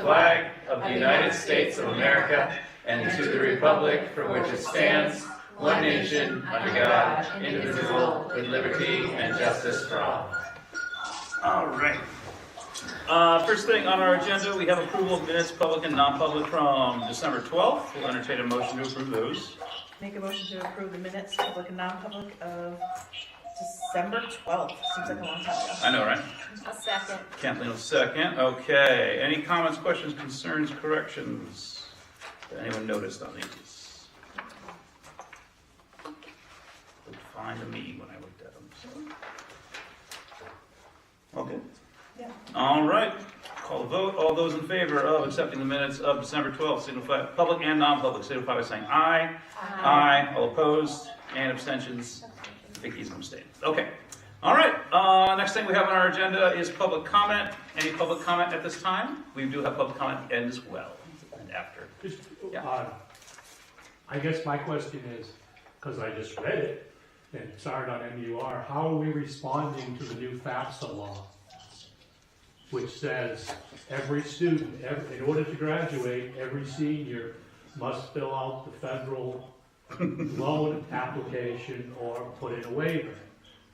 flag of the United States of America and to the republic for which it stands, one nation, under God, indivisible, with liberty and justice for all. All right. First thing on our agenda, we have approval of minutes, public and non-public, from December 12th. We'll entertain a motion to approve those. Make a motion to approve the minutes, public and non-public, of December 12th. Seems like a long time ago. I know, right? A second. Kathleen will second. Okay. Any comments, questions, concerns, corrections that anyone noticed on these? Looked fine to me when I looked at them. So. All good? Yeah. All right. Call the vote. All those in favor of accepting the minutes of December 12th, signify, public and non-public, signify by saying aye. Aye. All opposed and abstentions. Vicky's abstaining. Okay. All right. Next thing we have on our agenda is public comment. Any public comment at this time? We do have public comment end as well. And after. I guess my question is, because I just read it, and it's hard on MUR, how are we responding to the new FAFSA law, which says every student, in order to graduate, every senior must fill out the federal loan application or put in a waiver.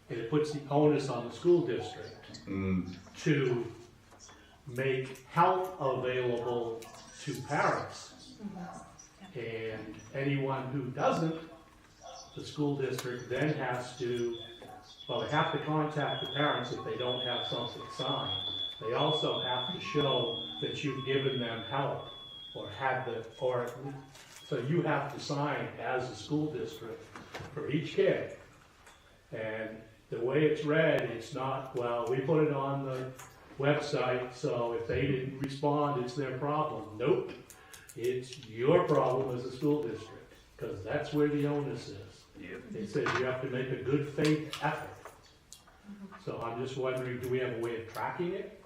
And it puts the onus on the school district to make help available to parents. And anyone who doesn't, the school district then has to, well, they have to contact the parents if they don't have something signed. They also have to show that you've given them help or so you have to sign as a school district for each kid. And the way it's read, it's not, well, we put it on the website, so if they didn't respond, it's their problem. Nope. It's your problem as a school district, because that's where the onus is. Yep. It says you have to make a good faith effort. So I'm just wondering, do we have a way of tracking it?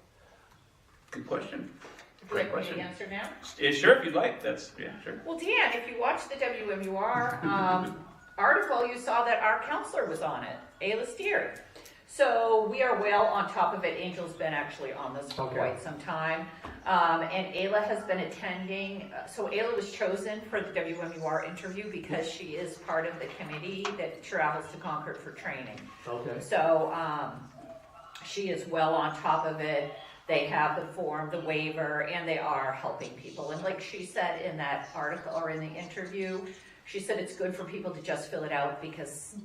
Good question. Would you like me to answer now? Sure, if you'd like. That's, yeah, sure. Well, Dan, if you watched the WMUR article, you saw that our counselor was on it, Ayla Steer. So we are well on top of it. Angel's been actually on this for quite some time. And Ayla has been attending. So Ayla was chosen for the WMUR interview because she is part of the committee that travels to Concord for training. Okay. So she is well on top of it. They have the form, the waiver, and they are helping people. And like she said in that article or in the interview, she said it's good for people to just fill it out because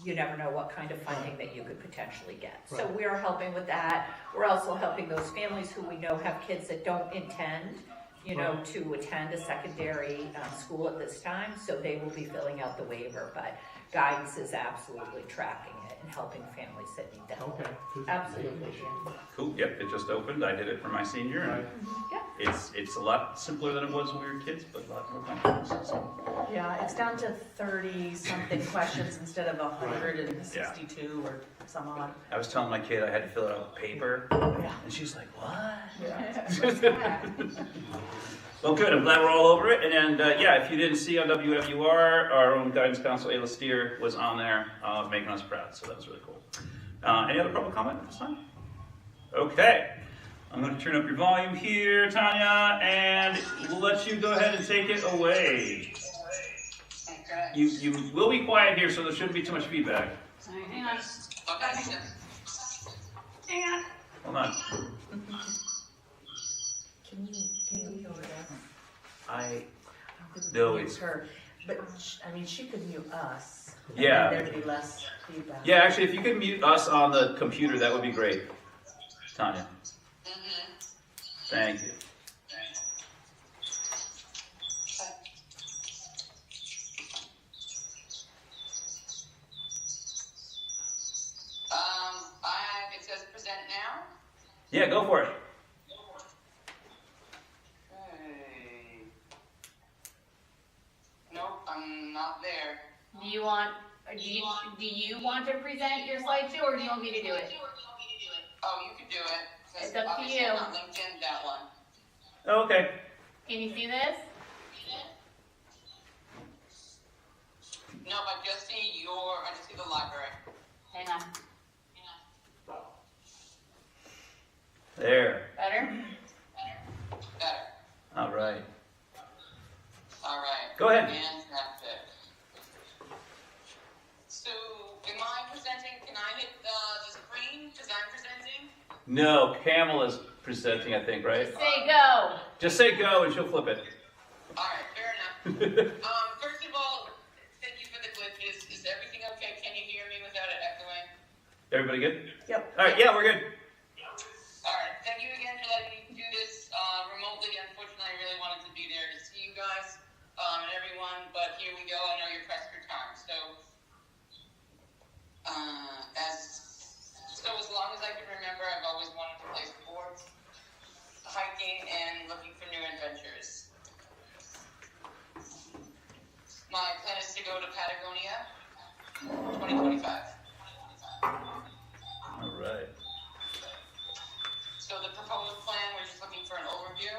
you never know what kind of funding that you could potentially get. Right. So we are helping with that. We're also helping those families who we know have kids that don't intend, to attend a secondary school at this time. So they will be filling out the waiver, but guidance is absolutely tracking it and helping families that need that. Okay. Absolutely. Cool. Yep, it just opened. I did it for my senior. And Yeah. it's a lot simpler than it was when we were kids, but a lot more complex. So. Yeah, it's down to 30-something questions instead of 162 or some odd. I was telling my kid I had to fill it out with paper, Yeah. and she's like, "What?" Yeah. Well, good. I'm glad we're all over it. And if you didn't see on WMUR, our own guidance counselor, Ayla Steer, was on there making us proud. So that was really cool. Any other public comment at this time? Okay. I'm going to turn up your volume here, Tanya, and we'll let you go ahead and take it away. Okay. You will be quiet here, so there shouldn't be too much feedback. All right, hang on. Okay. Hang on. Hold on. Can you go over there? No, Mute it's her, but she could mute us. Yeah. And there'd be less feedback. Yeah, actually, if you could mute us on the computer, that would be great, Tanya. Thank you. It says present now. Yeah, go for it. Okay. Nope, I'm not there. Do you want to present your slideshow, or do you want me to do it? Oh, you can do it. It's up to obviously you. I'm not LinkedIn that one. Oh, okay. Can you see this? No, I just see the library. Hang on. There. Better? right. All right. Go ahead. Fantastic. So, am I presenting? Can I hit the screen because I'm presenting? No, Kamala's presenting, I think, right? Say go. Just say go and she'll flip it. All right, fair enough. First of all, thank you for the glitches. Is everything okay? Can you hear me without it echoing? Everybody good? Yep. All right, yeah, we're good. All right. Thank you again for letting me do this remotely. Unfortunately, I really wanted to be there to see you guys and everyone, but here we go. I know you're pressed for time, so as long as I can remember, I've always wanted to play sports, hiking, and looking for new adventures. My plan is to go to Patagonia, 2025. All right. So the proposed plan, we're just looking for an overview.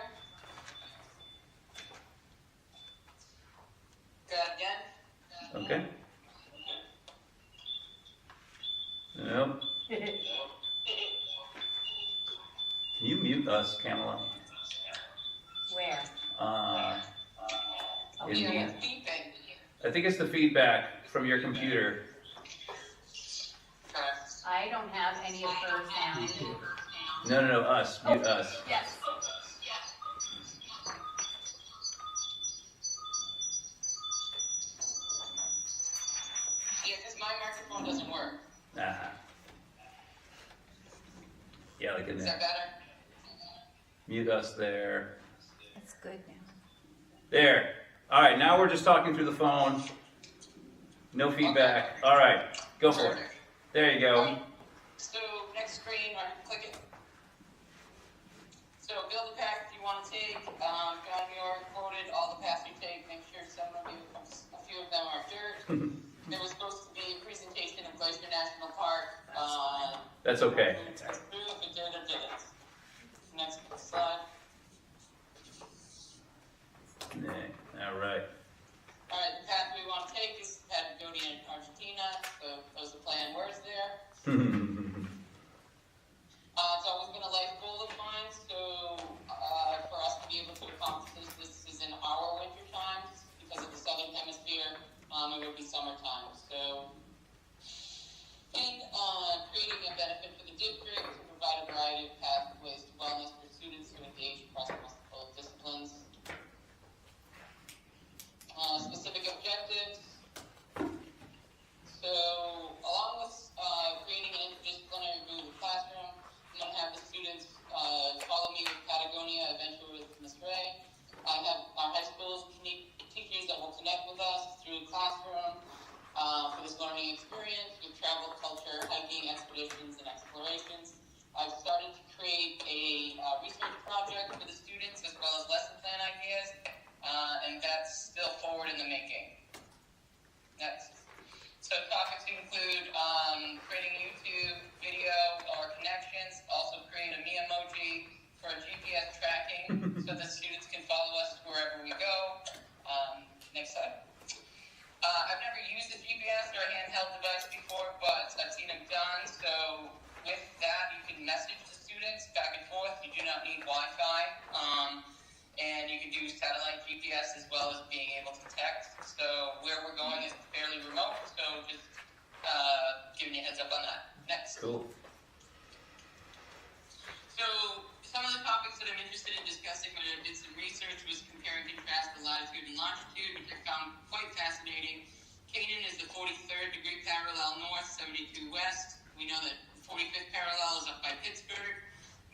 Go again. Okay. Nope. Can you mute us, Kamala? Where? In Yeah, the, with beeping. I think it's the feedback from your computer. Okay. I don't have any of her sound. No, us. Mute us. Yes. Yeah, because my microphone doesn't work. Yeah, like in Is there. that better? Mute us there. That's good now. There. All right, now we're just talking through the phone. No feedback. All right, go for it. Perfect. There you go. So next screen, click it. So build a path you want to take. John Muir quoted all the paths you take. Make sure some of you, a few of them are dirt. There was supposed to be a presentation of Glacier National Park. That's okay. Next slide. All right. All right, the path we want to take is Patagonia in Argentina. So those are plan words there. It's always been a life goal of mine. So for us to be able to accomplish this is in our winter times because of the southern hemisphere. It would be summertime. So in creating a benefit for the district to provide a variety of pathways to wellness for students to engage across multiple disciplines. Specific objectives. So, along with creating an interdisciplinary Google classroom, I'm going to have the students follow me with Patagonia, Adventure with Miss Ray. I have our high school teachers that will connect with us through the classroom for this learning experience with travel, culture, hiking, expeditions, and explorations. I've started to create a research project for the students as well as lesson plan ideas. And that's still forward in the making. Next. So topics include creating a YouTube video or connections, also create a me emoji for GPS tracking so the students can follow us wherever we go. Next slide. I've never used a GPS or a handheld device before, but I've seen them done. So with that, you can message the students back and forth. You do not need Wi-Fi. And you can do satellite GPS as well as being able to text. So where we're going is fairly remote, so just giving you a heads up on that. Next. Cool. So some of the topics that I'm interested in discussing when I did some research was compare and contrast the latitude and longitude, which I found quite fascinating. Canaan is the 43rd degree parallel north, 72 west. We know that the 45th parallel is up by Pittsburgh.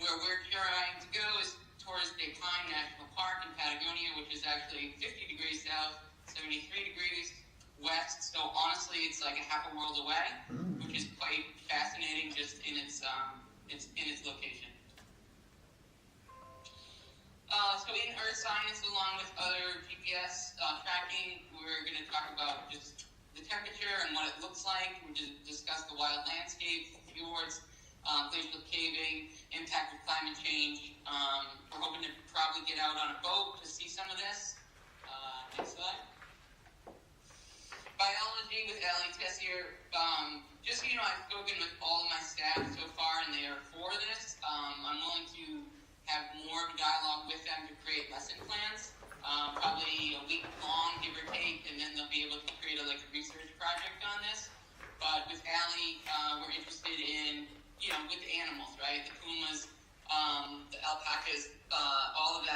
Where we're trying to go is towards the Pine National Park in Patagonia, which is actually 50 degrees south, 73 degrees west. So honestly, it's like a half a world away, which is quite fascinating just in its location. So in Earth Science, along with other GPS tracking, we're going to talk about just the temperature and what it looks like. We're going to discuss the wild landscapes, the fjords, glacial caving, impact of climate change. We're hoping to probably get out on a boat to see some of this. Next slide. Biology with Allie Tessier. Just so you know, I've spoken with all of my staff so far, and they are for this. I'm willing to have more of a dialogue with them to create lesson plans.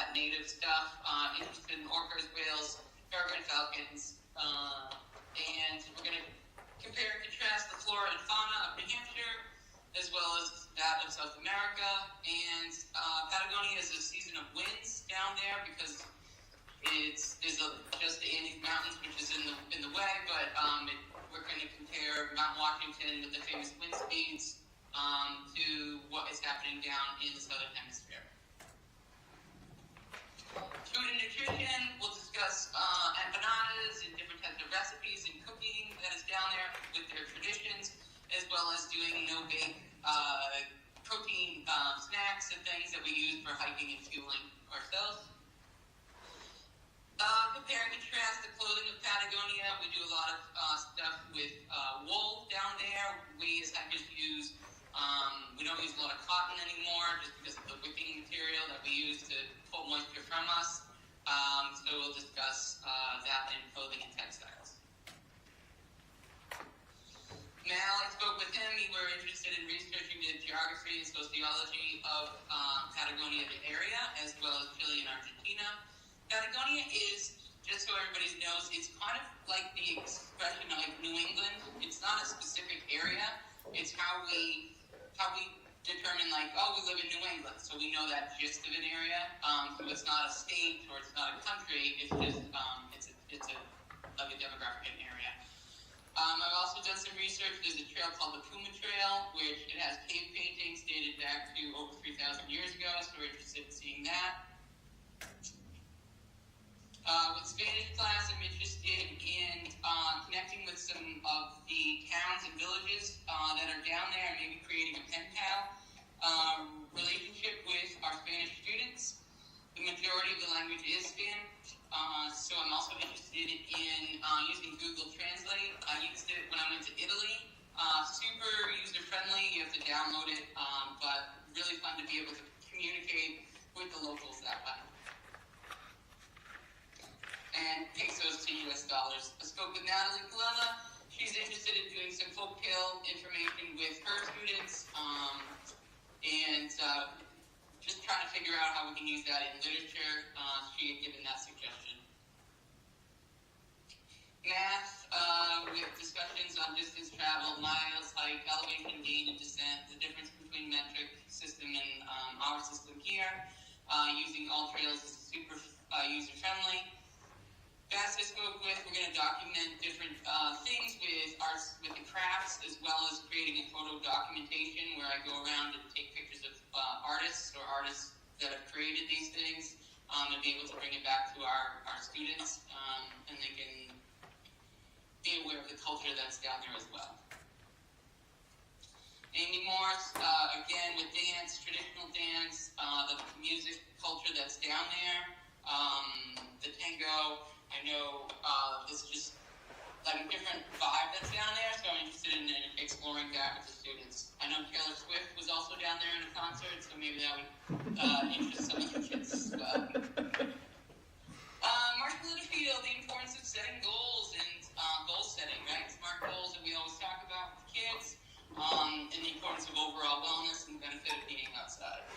that native stuff, interested in orcas, whales, peregrine falcons, and we're going to compare and contrast the flora and fauna of New Hampshire, as well as that of South America. And Patagonia is a season of winds down there because there's just the Andes Mountains, which is in the way, but we're going to compare Mount Washington with the famous wind speeds to what is happening down in the southern hemisphere. Food and nutrition, we'll discuss empanadas and different types of recipes and cooking that is down there with their traditions, as well as doing no-bake protein snacks and things that we use for hiking and fueling ourselves. Compare and contrast the clothing of Patagonia. We do a lot of stuff with wool down there. We as hikers use, we don't use a lot of cotton anymore just because of the wicking material that we use to pull moisture from us. So we'll discuss that in clothing and textiles. Mal, I spoke with him. We were interested in researching the geography and sociology of Patagonia, the area, as well as Chile and Argentina. Patagonia is, just so everybody knows, it's kind of like the expression of like New England. It's not a specific area. It's how we determine like, oh, we live in New England, so we know that gist of an area. So it's not a state or it's not a country. It's just it's like a demographic area. I've also done some research. There's a trail called the Puma Trail, which it has cave paintings dated back to over 3,000 years ago. So we're interested in seeing that. With Spanish class, I'm interested in connecting with some of the towns and villages that are down there and maybe creating a pen pal relationship with our Spanish students. The majority of the language is Spanish, so I'm also interested in using Google Translate. I used it when I went to Italy. Super user-friendly, you have to download it, but really fun to be able to communicate with the locals that way. And pesos to US dollars. I spoke with Natalie Colella. She's interested in doing some folktale information with her students, and just trying to figure out how we can use that in literature. She had given that suggestion. Math, with discussions on distance travel, miles, hike, elevation, gain, and descent, the difference between metric system and our system here. Using all trails is super user-friendly. Fast I spoke with, we're going to document different things with the crafts, as well as creating a photo documentation where I go around and take pictures of artists or artists that have created these things, and be able to bring it back to our students, and they can be aware of the culture that's down there as well. Amy Morse, again with dance, traditional dance, the music culture that's down there, the tango. I know it's just like a different vibe that's down there, so I'm interested in exploring that with the students. I know Taylor Swift was also down there in a concert, so maybe that would interest some of the kids as well. Marshall Littlefield, the importance of setting goals and goal setting, right? Smart goals that we always talk about with kids, and the importance of overall wellness and the benefit of being outside.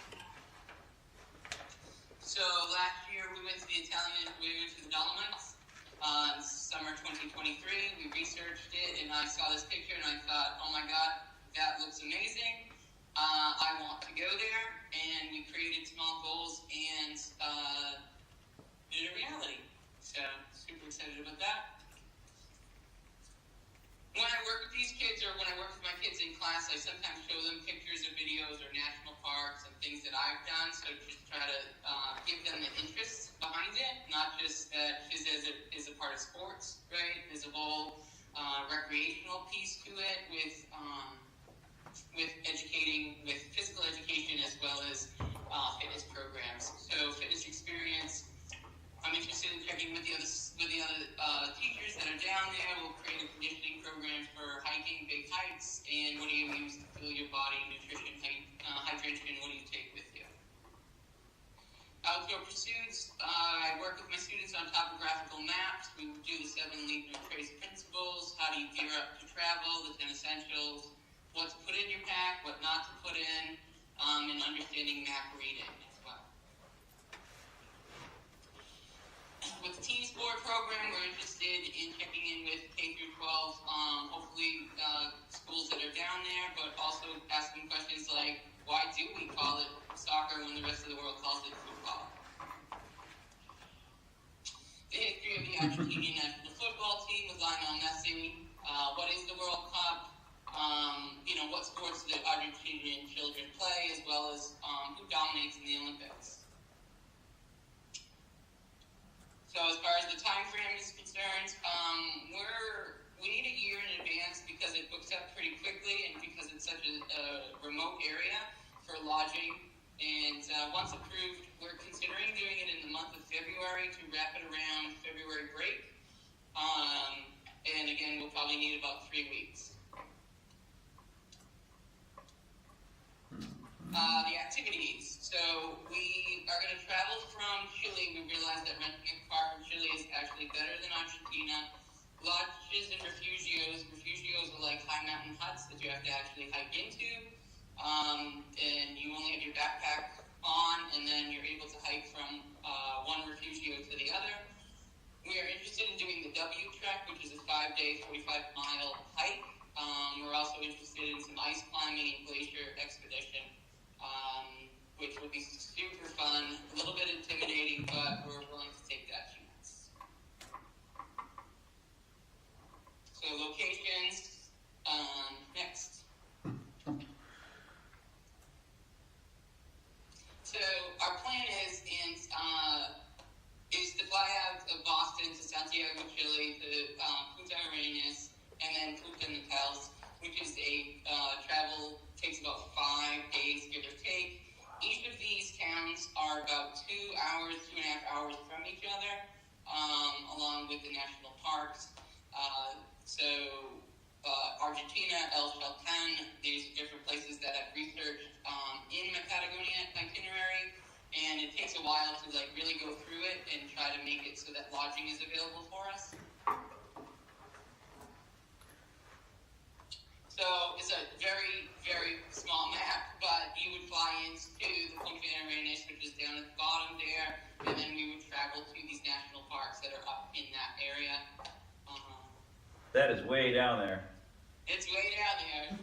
So last year we went to the Dolomites, summer 2023. We researched it, and I saw this picture, and I thought, oh my God, that looks amazing. I want to go there, and we created small goals and did a reality. So super excited about that. When I work with these kids, or when I work with my kids in class, I sometimes show them pictures or videos or national parks and things that I've done, so just try to give them the interest behind it, not just that phys is a part of sports, right? There's a whole recreational piece to it with educating, with physical education as well as fitness programs. So fitness experience, I'm interested in checking with the other teachers that are down there. We'll create a conditioning program for hiking big hikes, and what do you use to fuel your body, nutrition, hydration, what do you take with you? Outdoor pursuits, I work with my students on topographical maps. We do the 7 lead and trace principles. How do you gear up to travel, the 10 essentials, what to put in your pack, what not to put in, and understanding map reading as well. Argentinian national football team with Lionel Messi? What is the World Cup? What sports do Argentinian children play, as well as who dominates in the Olympics? So as far as the time frame is concerned, we need a year in advance because it books up pretty quickly and because it's such a remote area for lodging. And once approved, we're considering doing it in the month of February to wrap it around February break. And again, we'll probably need about 3 weeks. The activities. So we are going to travel from Chile. We realized that renting a car from Chile is actually better than Argentina. Lodges and refugios. Refugios are like high mountain huts that you have to actually hike into. And you only have your backpack on, and then you're able to hike from one refugio to the other. We are interested in doing the W Trek, which is a 5-day, 45-mile hike. We're also interested in some ice climbing and glacier expedition, which will be super fun, a little bit intimidating, but we're willing to take that chance. So locations, next. So our plan is to fly out of Boston to Santiago, Chile, to Punta Arenas, and then Punta Natales, which is travel takes about 5 days, give or take. Each of these towns are about 2 hours, 2.5 hours from each other, along with the national parks. Argentina, El Chaltén, these different places that I've researched in my Patagonia itinerary, and it takes a while to really go through it and try to make it so that lodging is available for us. So it's a very, very small map, but you would fly into the Punta Arenas, which is down at the bottom there, and then we would travel to these national parks that are up in that area. That is way down there. It's way down there.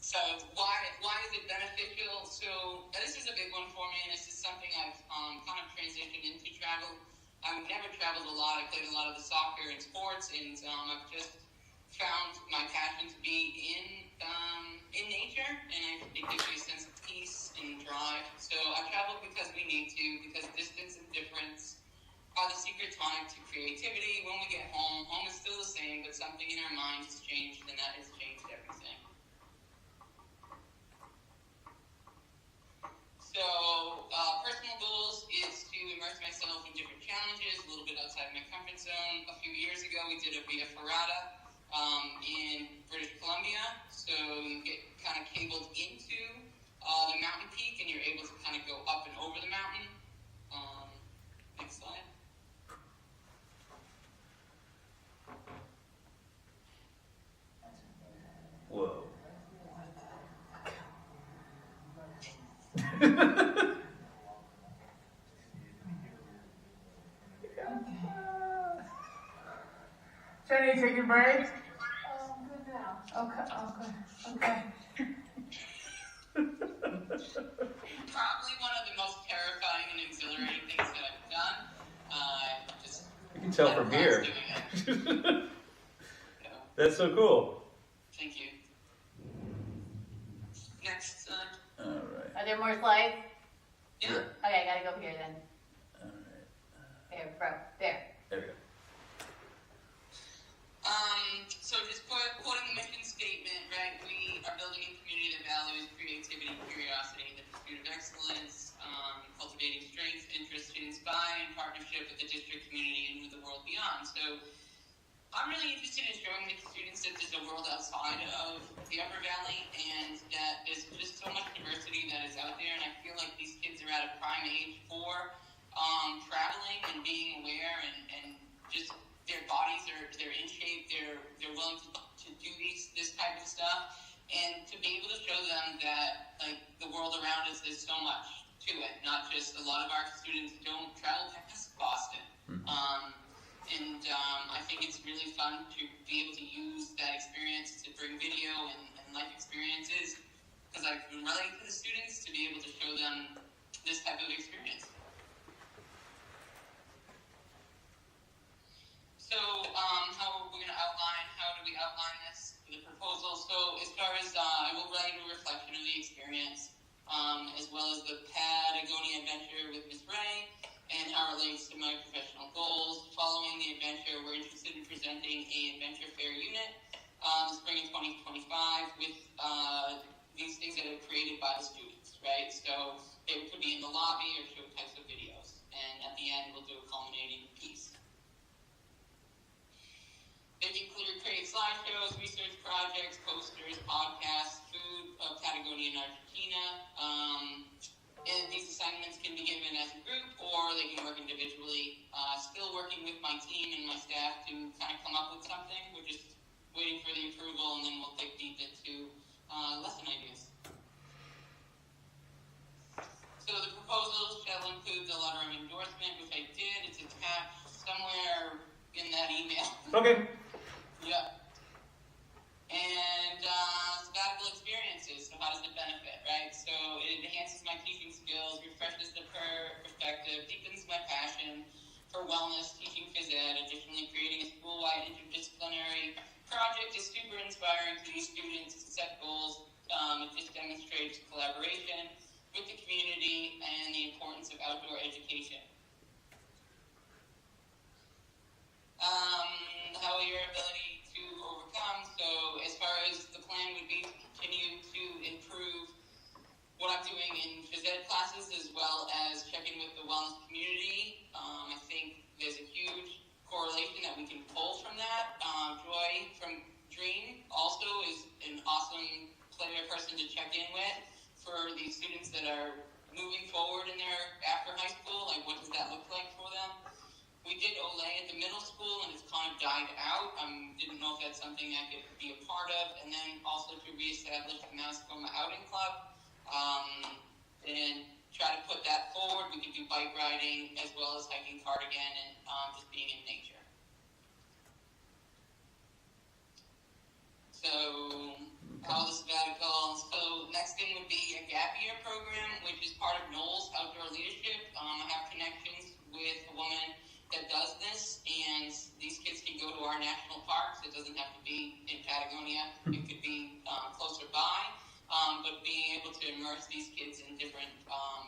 So why is it beneficial? So this is a big one for me, and this is something I've kind of transitioned into travel. I've never traveled a lot. I played a lot of the soccer and sports, and I've just found my passion to be in nature, and it gives me a sense of peace and drive. So I travel because we need to, because distance and difference are the secret tonic to creativity. When we get home, home is still the same, but something in our mind has changed, and that has changed everything. So personal goals is to immerse myself in different challenges, a little bit outside my comfort zone. A few years ago, we did a Via Ferrata in British Columbia. So you get kind of cabled into the mountain peak, and you're able to kind of go up and over the mountain. Next slide. Whoa. Jenny, taking a break? I'm good now. Okay. Probably one of the most terrifying and exhilarating things that I've done. You can tell from here. That's so cool. Thank you. Next. All right. Are there more slides? Yeah. Okay, I gotta go here then. All right. There, bro. There. There we go. So just quoting the mission statement, right? We are building a community that values creativity, curiosity, the pursuit of excellence, cultivating strengths, interest to inspire, in partnership with the district community and with the world beyond. So I'm really interested in showing the students that there's a world outside of the Upper Valley, and that there's just so much diversity that is out there, and I feel like these kids are at a prime age for traveling and being aware, and just their bodies they're in shape, they're willing to do this type of stuff, and to be able to show them that the world around us, there's so much to it. Not just, a lot of our students don't travel past Boston. I think it's really fun to be able to use that experience to bring video and life experiences, because I can relate to the students to be able to show them this type of experience. relates to my professional goals. Following the adventure, we're interested in presenting a adventure fair unit the spring of 2025 with these things that are created by the students, right? So it could be in the lobby or show types of videos. And at the end, we'll do a culminating piece. They include create slideshows, research projects, posters, podcasts, food of Patagonia and Argentina. And these assignments can be given as a group or they can work individually. Still working with my team and my staff to kind of come up with something. We're just waiting for the approval and then we'll dig deep into lesson ideas. So the proposal shall include the letter of endorsement, which I did. It's attached somewhere in that email. Okay. Yeah. And sabbatical experiences. So how does it benefit, right? So it enhances my teaching skills, refreshes the perspective, deepens my passion for wellness, teaching phys ed. Additionally, creating a school-wide interdisciplinary project is super inspiring to these students to set goals. It just demonstrates collaboration with the community and the importance of outdoor education. How your ability to overcome. So as far as the plan would be to continue to improve what I'm doing in phys ed classes as well as checking with the wellness community. I think there's a huge correlation that we can pull from that. Joy from Dream also is an awesome person to check in with for these students that are moving forward in their after high school. Like, what does that look like for them? We did Olay at the middle school, and it's kind of died out. Didn't know if that's something I could be a part of. And then also to reestablish the Mascoma Outing Club and try to put that forward. We could do bike riding as well as hiking Cardigan and just being in nature. So, how the sabbatical. So, next thing would be a gap year program, which is part of Knowles Outdoor Leadership. I have connections with a woman that does this, and these kids can go to our national parks. It doesn't have to be in Patagonia. It could be closer by, but being able to immerse these kids in different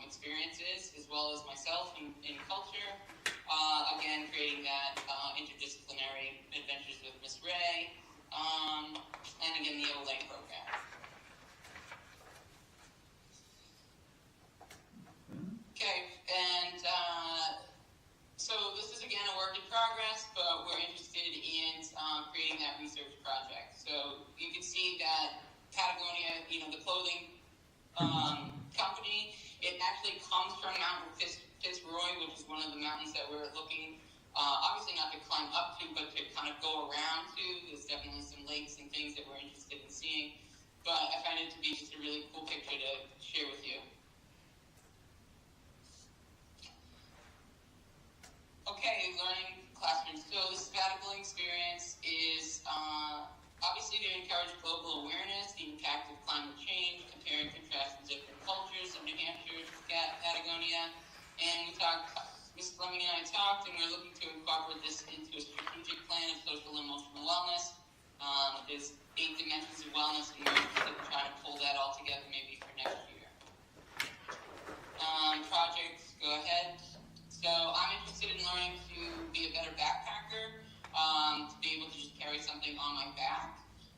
experiences, as well as myself in culture. Again, creating that interdisciplinary adventures with Miss Ray, and again, the Olay program. Okay, and so this is again a work in progress, but we're interested in creating that research project. So you can see that Patagonia, the clothing company, it actually comes from Mount Fitzroy, which is one of the mountains that we're looking, obviously not to climb up to, but to kind of go around to. There's definitely some lakes and things that we're interested in seeing, but I find it to be just a really cool picture to share with you. Okay, learning classrooms. So the sabbatical experience is obviously to encourage global awareness, the impact of climate change, compare and contrast the different cultures of New Hampshire, Patagonia, and we talked, Ms. Fleming and I talked, and we're looking to incorporate this into a strategic plan of social and emotional wellness. There's 8 dimensions of wellness, and we're interested in trying to pull that all together maybe for next year. Projects, go ahead. So I'm interested in learning to be a better backpacker, to be able to just carry something on my back.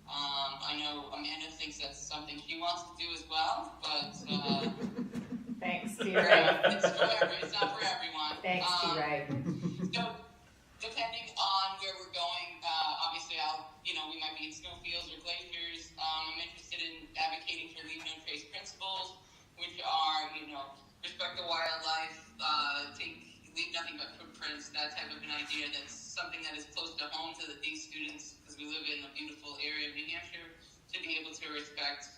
I know Amanda thinks that's something she wants to do as well, but Thanks, T-Ray. it's not for everyone. Thanks, T-Ray. So depending on where we're going, obviously we might be in snowfields or glaciers. I'm interested in advocating for leave no trace principles, which are, respect the wildlife, leave nothing but footprints, that type of an idea. That's something that is close to home to these students, because we live in a beautiful area of New Hampshire, to be able to respect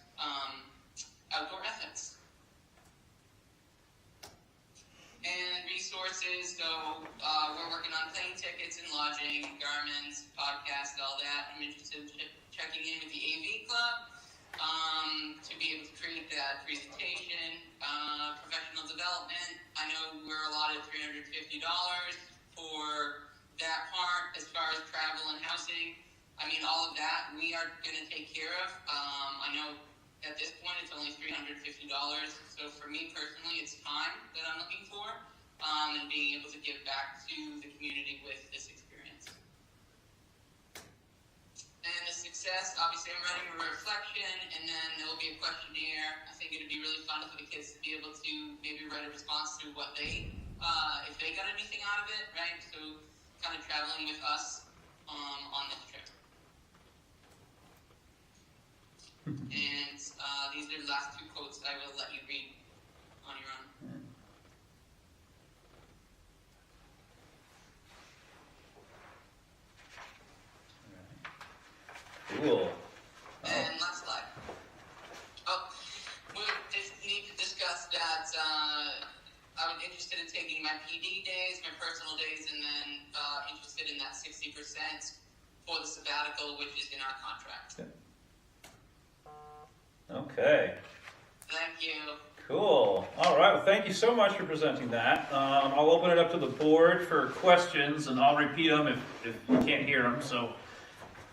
outdoor ethics. And resources, so we're working on plane tickets and lodging, Garmin's, podcast, all that. I'm interested in checking in with the AV Club to be able to create that presentation. Professional development, I know we're allotted $350 for that part. As far as travel and housing, all of that we are going to take care of. I know at this point it's only $350, so for me personally it's time that I'm looking for, and being able to give back. best. Obviously, I'm writing a reflection, and then there will be a questionnaire. I think it'd be really fun for the kids to be able to maybe write a response to what they, if they got anything out of it, right? So, kind of traveling with us on this trip. And these are the last two quotes I will let you read on your own. Cool. And last slide. Oh, we just need to discuss that I was interested in taking my PD days, my personal days, and then interested in that 60% for the sabbatical, which is in our contract. Okay. Thank you. Cool. All right. Well, thank you so much for presenting that. I'll open it up to the board for questions, and I'll repeat them if you can't hear them. So,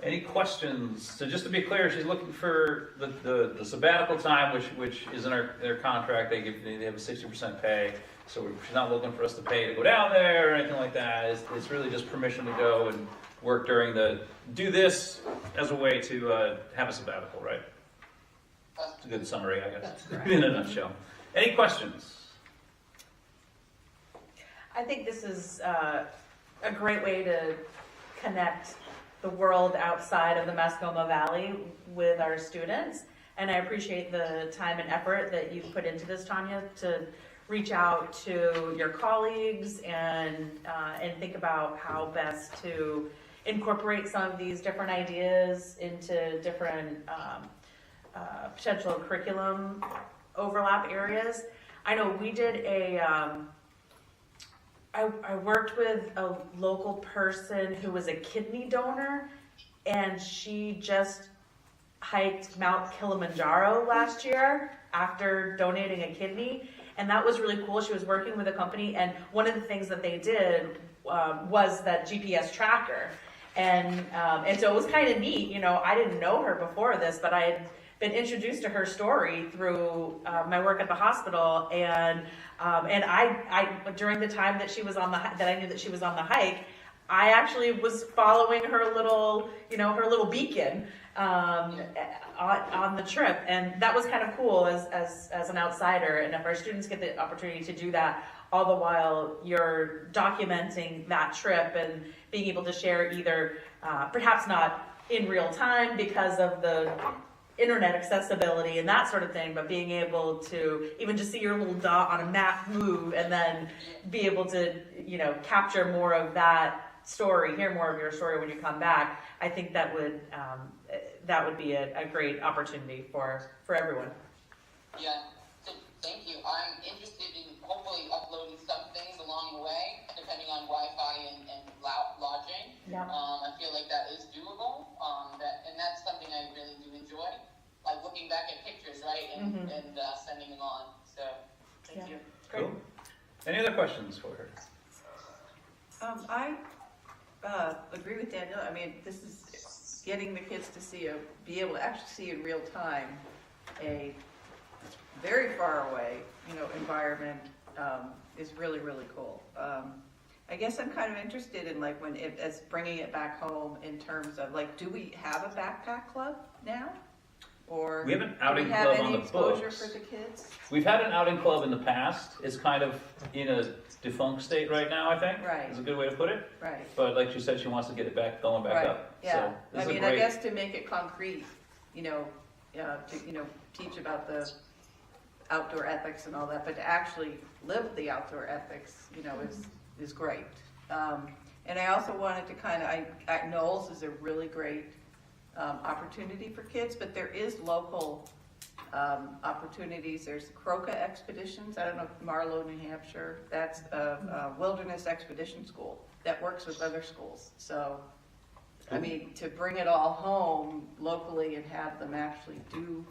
any questions? So, just to be clear, she's looking for the sabbatical time, which is in their contract. They have a 60% pay. So she's not looking for us to pay to go down there or anything like that. It's really just permission to go and work do this as a way to have a sabbatical, right? It's a good summary, I guess, That's correct. in a nutshell. Any questions? I think this is a great way to connect the world outside of the Mascoma Valley with our students. And I appreciate the time and effort that you've put into this, Tanya, to reach out to your colleagues and think about how best to incorporate some of these different ideas into different potential curriculum overlap areas. I know we did I worked with a local person who was a kidney donor, and she just hiked Mount Kilimanjaro last year after donating a kidney. And that was really cool. She was working with a company, and one of the things that they did was that GPS tracker. And so it was kind of neat. You know, I didn't know her before this, but I had been introduced to her story through my work at the hospital. And I during the time that she was on that I knew that she was on the hike, I actually was following her little beacon on the trip, and that was kind of cool as an outsider. And if our students get the opportunity to do that, all the while you're documenting that trip and being able to share either perhaps not in real time because of the internet accessibility and that sort of thing, but being able to even just see your little dot on a map move and then be able to, capture more of that story, hear more of your story when you come back. I think that would be a great opportunity for everyone. Yeah, so thank you. I'm interested in hopefully uploading some things along the way, depending on Wi-Fi and lodging. Yeah. I feel like that is doable, and that's something I really do enjoy, like looking back at pictures, right, and sending them on. So, thank you. Great. Cool. Any other questions for her? I agree with Daniel. I mean, this is getting the kids to be able to actually see in real time a very far away, environment is really, really cool. I guess I'm kind of interested in as bringing it back home in terms of do we have a backpack club now? Or We have an outing do we have club any on the exposure books. for the kids? We've had an outing club in the past. It's kind of in a defunct state right now, I think. Right. Is a good way to put it. Right. But like she said, she wants to get it going back Right. up. Yeah. So this I is a mean, great. I guess to make it concrete, to teach about the outdoor ethics and all that, but to actually live the outdoor ethics, is great. And I also wanted to Knowles is a really great opportunity for kids, but there is local opportunities. There's Croca Expeditions. I don't know if Marlow, New Hampshire. That's a wilderness expedition school that works with other schools. So, I mean, to bring it all home locally and have them actually do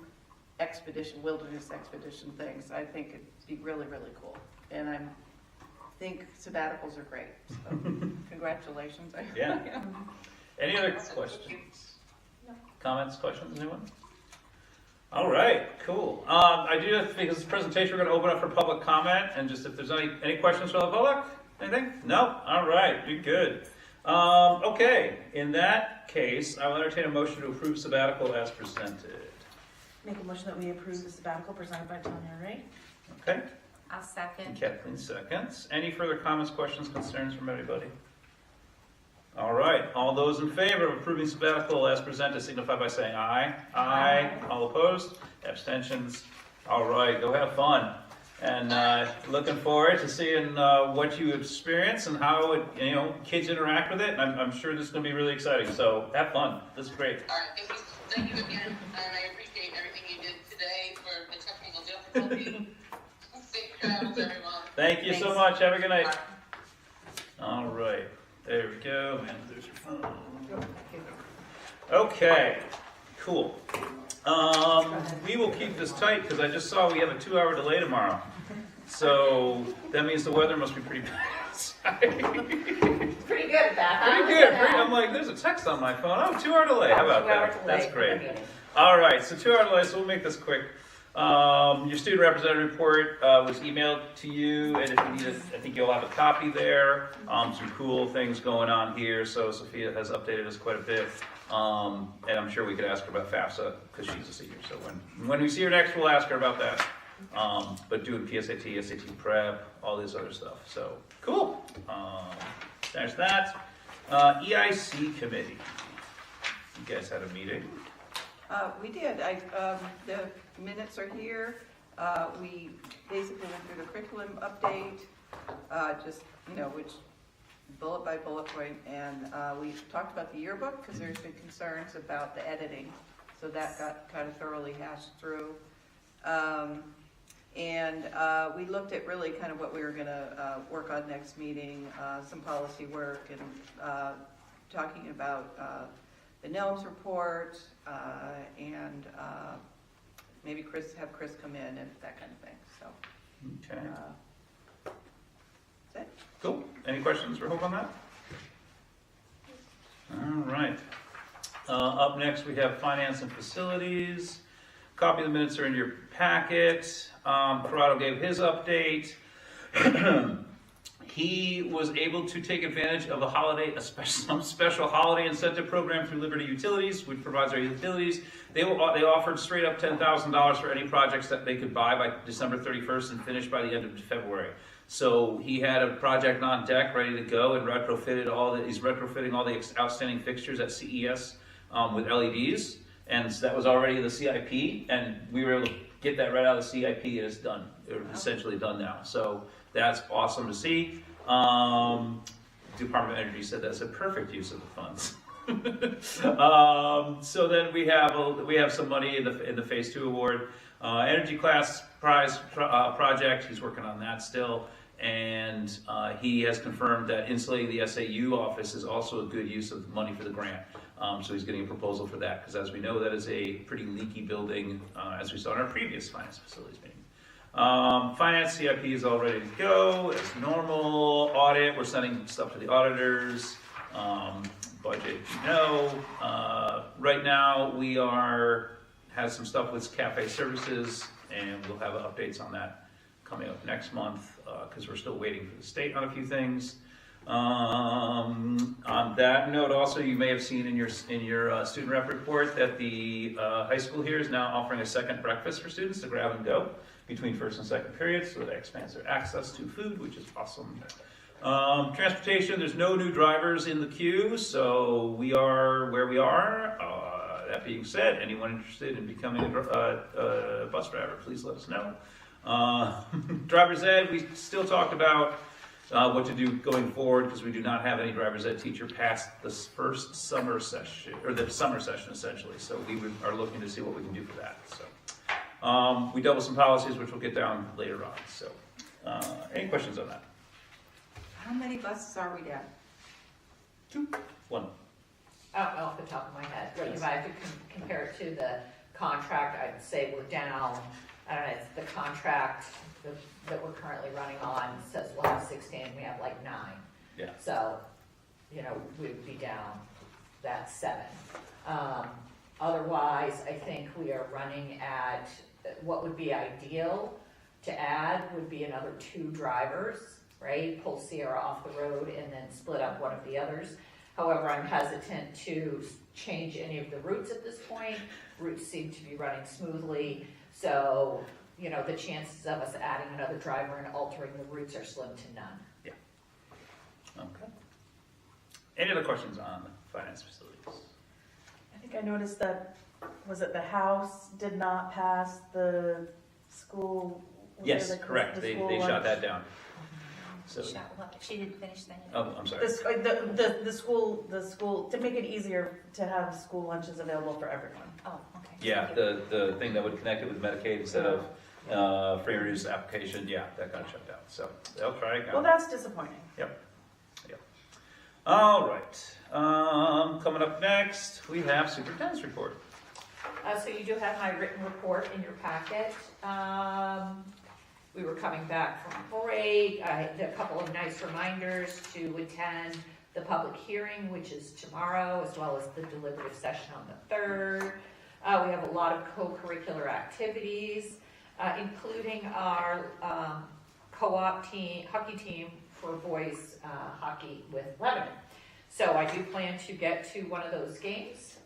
wilderness expedition things, I think it'd be really, really cool. And I think sabbaticals are great. So, congratulations. Yeah. Any other questions? Comments, questions, anyone? All right, cool. I do think this presentation we're going to open up for public comment, and just if there's any questions from the public, anything? No? All right, be good. Okay, in that case, I will entertain a motion to approve sabbatical as presented. Make a motion that we approve the sabbatical presented by Tanya, right? Okay, I'll and second. Kathleen seconds. Any further comments, questions, concerns from anybody? All right, all those in favor of approving sabbatical as presented signify by saying aye. Aye. All opposed? Abstentions? All right, go have fun. And looking forward to seeing what you experience and how it, kids interact with it. And I'm sure this is going to be really exciting. So have fun. This is great. All right, thank you again, and I appreciate everything you did today for the technical difficulty. Safe travels, everyone. Thank you so much. Have a good night. All right, there we go. And there's your phone. Okay, cool. We will keep this tight because I just saw we have a 2-hour delay tomorrow. So that means the weather must be pretty bad outside. Pretty good at that, huh? Pretty good. I'm like, there's a text on my phone. Oh, 2-hour delay. How about 2-hour that? delay That's for great. the meeting. All right, so 2-hour delay, so we'll make this quick. Your student representative report was emailed to you, and if you need it, I think you'll have a copy there. Some cool things going on here, so Sophia has updated us quite a bit. And I'm sure we could ask her about FAFSA, because she's a senior, so when we see her next, we'll ask her about that. But doing PSAT, SAT prep, all this other stuff, so cool. There's that. EIC committee. You guys had a meeting. We did. The minutes are here. We basically went through the curriculum update, which bullet by bullet point, and we talked about the yearbook because there's been concerns about the editing, so that got kind of thoroughly hashed through. And we looked at really kind of what we were going to work on next meeting, some policy work, and talking about the NELMS report, and maybe have Chris come in and that kind of thing. So, Okay, that's it. cool. Any questions for Hope on that? All right. Up next, we have finance and facilities. Copy of the minutes are in your packet. Corrado gave his update. He was able to take advantage of some special holiday incentive program through Liberty Utilities, which provides our utilities. They offered straight up $10,000 for any projects that they could buy by December 31st and finish by the end of February. So he had a project on deck ready to go and he's retrofitting all the outstanding fixtures at CES with LEDs. And so that was already in the CIP, and we were able to get that right out of the CIP, and it's done. It's essentially done now. So that's awesome to see. Department of Energy said that's a perfect use of the funds. So then we have some money in the Phase 2 award. Energy Class Prize project, he's working on that still. And he has confirmed that insulating the SAU office is also a good use of money for the grant. So he's getting a proposal for that, because as we know, that is a pretty leaky building, as we saw in our previous finance facilities meeting. Finance CIP is all ready to go as normal. Audit, we're sending stuff to the auditors. Budget, right now we has some stuff with cafe services, and we'll have updates on that coming up next month, because we're still waiting for the state on a few things. On that note, also, you may have seen in your student rep report that the high school here is now offering a second breakfast for students to grab and go between first and second periods, so that expands their access to food, which is awesome. Transportation, there's no new drivers in the queue, so we are where we are. That being said, anyone interested in becoming a bus driver, please let us know. Driver's ed, we still talked about what to do going forward, because we do not have any driver's ed teacher past this first summer session, or the summer session essentially. So we are looking to see what we can do for that. So we dealt with some policies, which we'll get down later on. So any questions on that? How many buses are we down? 2, 1. Off the top of my head, if I have to compare it to the contract, I'd say we're down, I don't know, it's the contract that we're currently running on says we'll have 16, we have like 9. Yeah. So, we would be down that 7. Otherwise, I think we are running at, what would be ideal to add would be another 2 drivers, right? Pull Sierra off the road and then split up one of the others. However, I'm hesitant to change any of the routes at this point. Routes seem to be running smoothly, so, you know, the chances of us adding another driver and altering the routes are slim to none. Okay. Any other questions on finance facilities? I think I noticed that, was it the House did not pass the school? was Yes, there, like, correct. the They school shot lunch? that down. So, She didn't finish that yet. oh, I'm sorry. The school, to make it easier to have school lunches available for everyone. Oh, okay. Yeah, the thing that would connect it with Medicaid instead of free and reduced application, yeah, that got shut down. So they'll try again. Well, that's disappointing. All right. Coming up next, we have superintendent's report. So you do have my written report in your packet. We were coming back from break. I had a couple of nice reminders to attend the public hearing, which is tomorrow, as well as the deliberative session on the 3rd. We have a lot of co-curricular activities, including our co-op team, hockey team for boys hockey with Lebanon. So I do plan to get to one of those games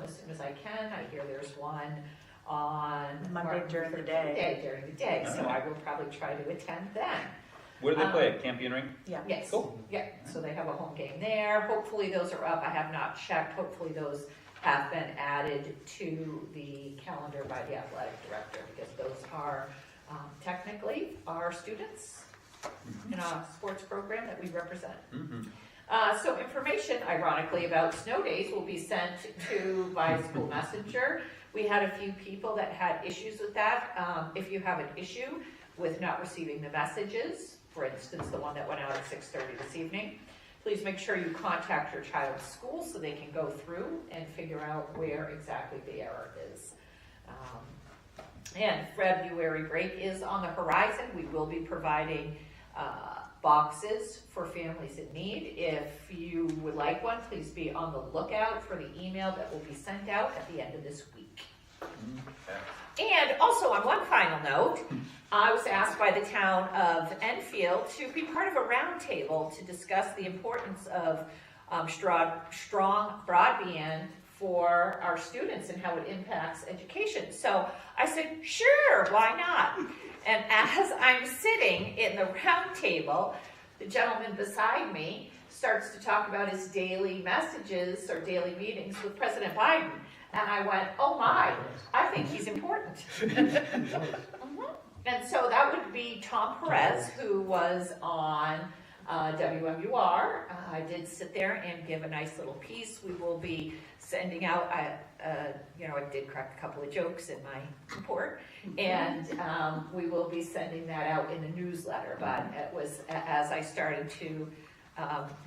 as soon as I can. I hear there's one on Monday during the day. During the day, so I will probably try to attend then. Where do they play? Campion Ring? Yeah. Yes. Cool. Yeah, so they have a home game there. Hopefully those are up. I have not checked. Hopefully those have been added to the calendar by the athletic director, because those are technically our students in a sports program that we represent. Mm-hmm. So information, ironically, about snow days will be sent to by school messenger. We had a few people that had issues with that. If you have an issue with not receiving the messages, for instance, the one that went out at 6:30 this evening, please make sure you contact your child's school so they can go through and figure out where exactly the error is. And February break is on the horizon. We will be providing boxes for families in need. If you would like one, please be on the lookout for the email that will be sent out at the end of this week. Okay. And also, on one final note, I was asked by the town of Enfield to be part of a roundtable to discuss the importance of strong broadband for our students and how it impacts education. So I said, sure, why not? And as I'm sitting in the round table, the gentleman beside me starts to talk about his daily messages or daily meetings with President Biden. And I went, oh my, I think he's important. And so that would be Tom Perez, who was on WMUR. I did sit there and give a nice little piece. We will be sending out, I did crack a couple of jokes in my report, and we will be sending that out in the newsletter. But it was, as I started to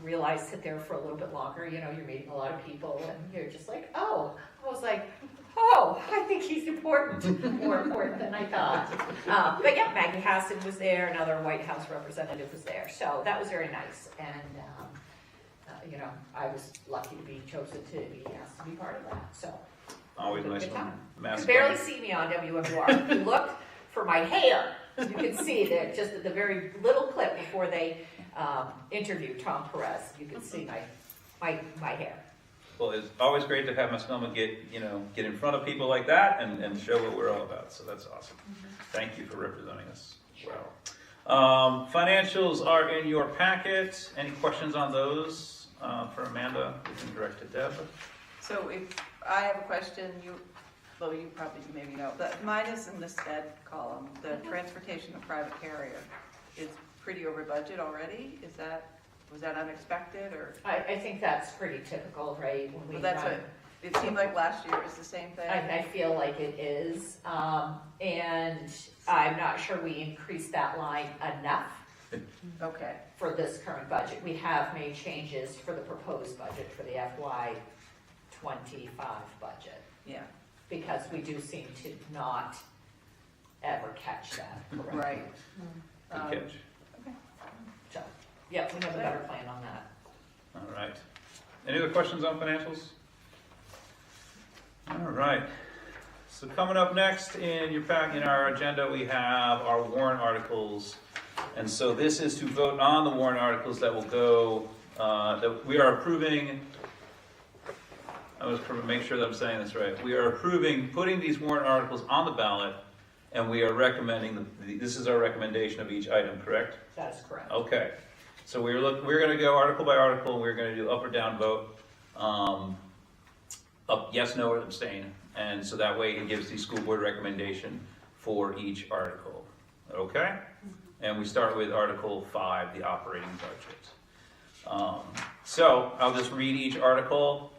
realize, sit there for a little bit longer, you know, you're meeting a lot of people, and you're just like, oh, I was like, oh, I think he's important, more important than I thought. But yeah, Maggie Hassan was there, another White House representative was there, so that was very nice. And I was lucky to be chosen to be asked to be part of that, so. Always Good nice time. when You could barely see me on WMUR. If you looked for my hair, you could see that just at the very little clip before they interviewed Tom Perez, you could see my hair. Well, it's always great to have Mascoma get in front of people like that and show what we're all about. So that's awesome. Thank you for representing us well. Financials are in your packet. Any questions on those for Amanda? You can direct to Deb. So if I have a question, you probably maybe know, but mine is in the SPED column. The transportation of private carrier is pretty over budget already. Was that unexpected, or? I think that's pretty typical, right? When we Well, that's run- what, it seemed like last year was the same thing. I feel like it is, and I'm not sure we increased that line enough Okay, for this current budget. We have made changes for the proposed budget for the FY25 budget, yeah, because we do seem to not ever catch that correctly. right. Good catch. So, yeah, we have a better plan on that. All right. Any other questions on financials? All right. So coming up next in our agenda, we have our warrant articles And so this is to vote on the warrant articles that will go, that we are approving. I was trying to make sure that I'm saying this right. We are approving putting these warrant articles on the ballot, and we are recommending, this is our recommendation of each item, correct? That is correct. Okay. So we're going to go article by article, and we're going to do up or down vote. Up, yes, no, or abstain. And so that way it gives the school board recommendation for each article. Okay? And we start with Article 5, the operating budget. So I'll just read each article,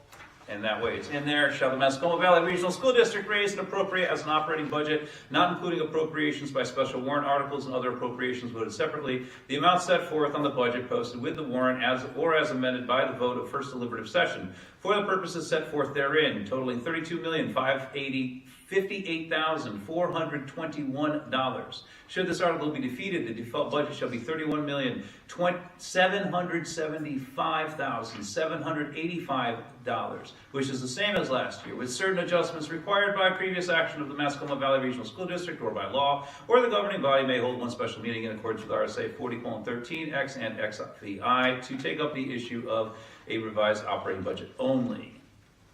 and that way it's in there. Shall the Mascoma Valley Regional School District raise and appropriate as an operating budget, not including appropriations by special warrant articles and other appropriations voted separately, the amount set forth on the budget posted with the warrant as amended by the vote of first deliberative session for the purposes set forth therein, totaling $32,558,421. Should this article be defeated, the default budget shall be $31,775,785, which is the same as last year, with certain adjustments required by previous action of the Mascoma Valley Regional School District or by law, or the governing body may hold one special meeting in accordance with RSA 40:13 X and XVI to take up the issue of a revised operating budget only.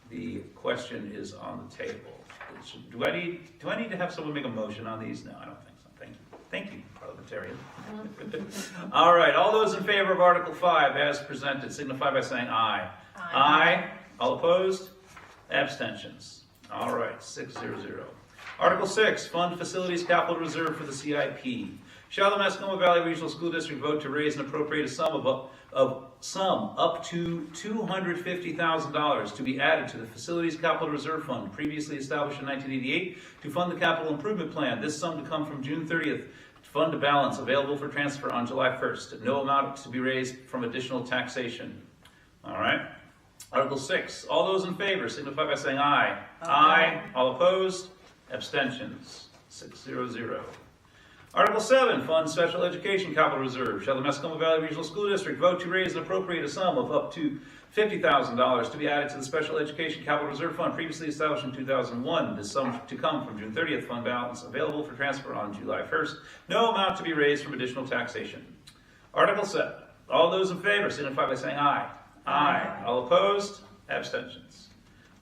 The question is on the table. Do I need to have someone make a motion on these? No, I don't think so. Thank you, parliamentarian. All right, all those in favor of Article 5 as presented signify by saying aye. Aye. All opposed? Abstentions. All right, 6-0-0. Article 6, Fund Facilities Capital Reserve for the CIP. Shall the Mascoma Valley Regional School District vote to raise and appropriate a sum up to $250,000 to be added to the Facilities Capital Reserve Fund previously established in 1988 to fund the capital improvement plan. This sum to come from June 30th, fund to balance available for transfer on July 1st. No amount to be raised from additional taxation. All right. Article 6. All those in favor signify by saying aye. Aye. All opposed? Abstentions. 6-0-0. Article 7, Fund Special Education Capital Reserve. Shall the Mascoma Valley Regional School District vote to raise and appropriate a sum of up to $50,000 to be added to the Special Education Capital Reserve Fund previously established in 2001. This sum to come from June 30th, fund balance available for transfer on July 1st. No amount to be raised from additional taxation. Article 7. All those in favor signify by saying aye. Aye. All opposed? Abstentions.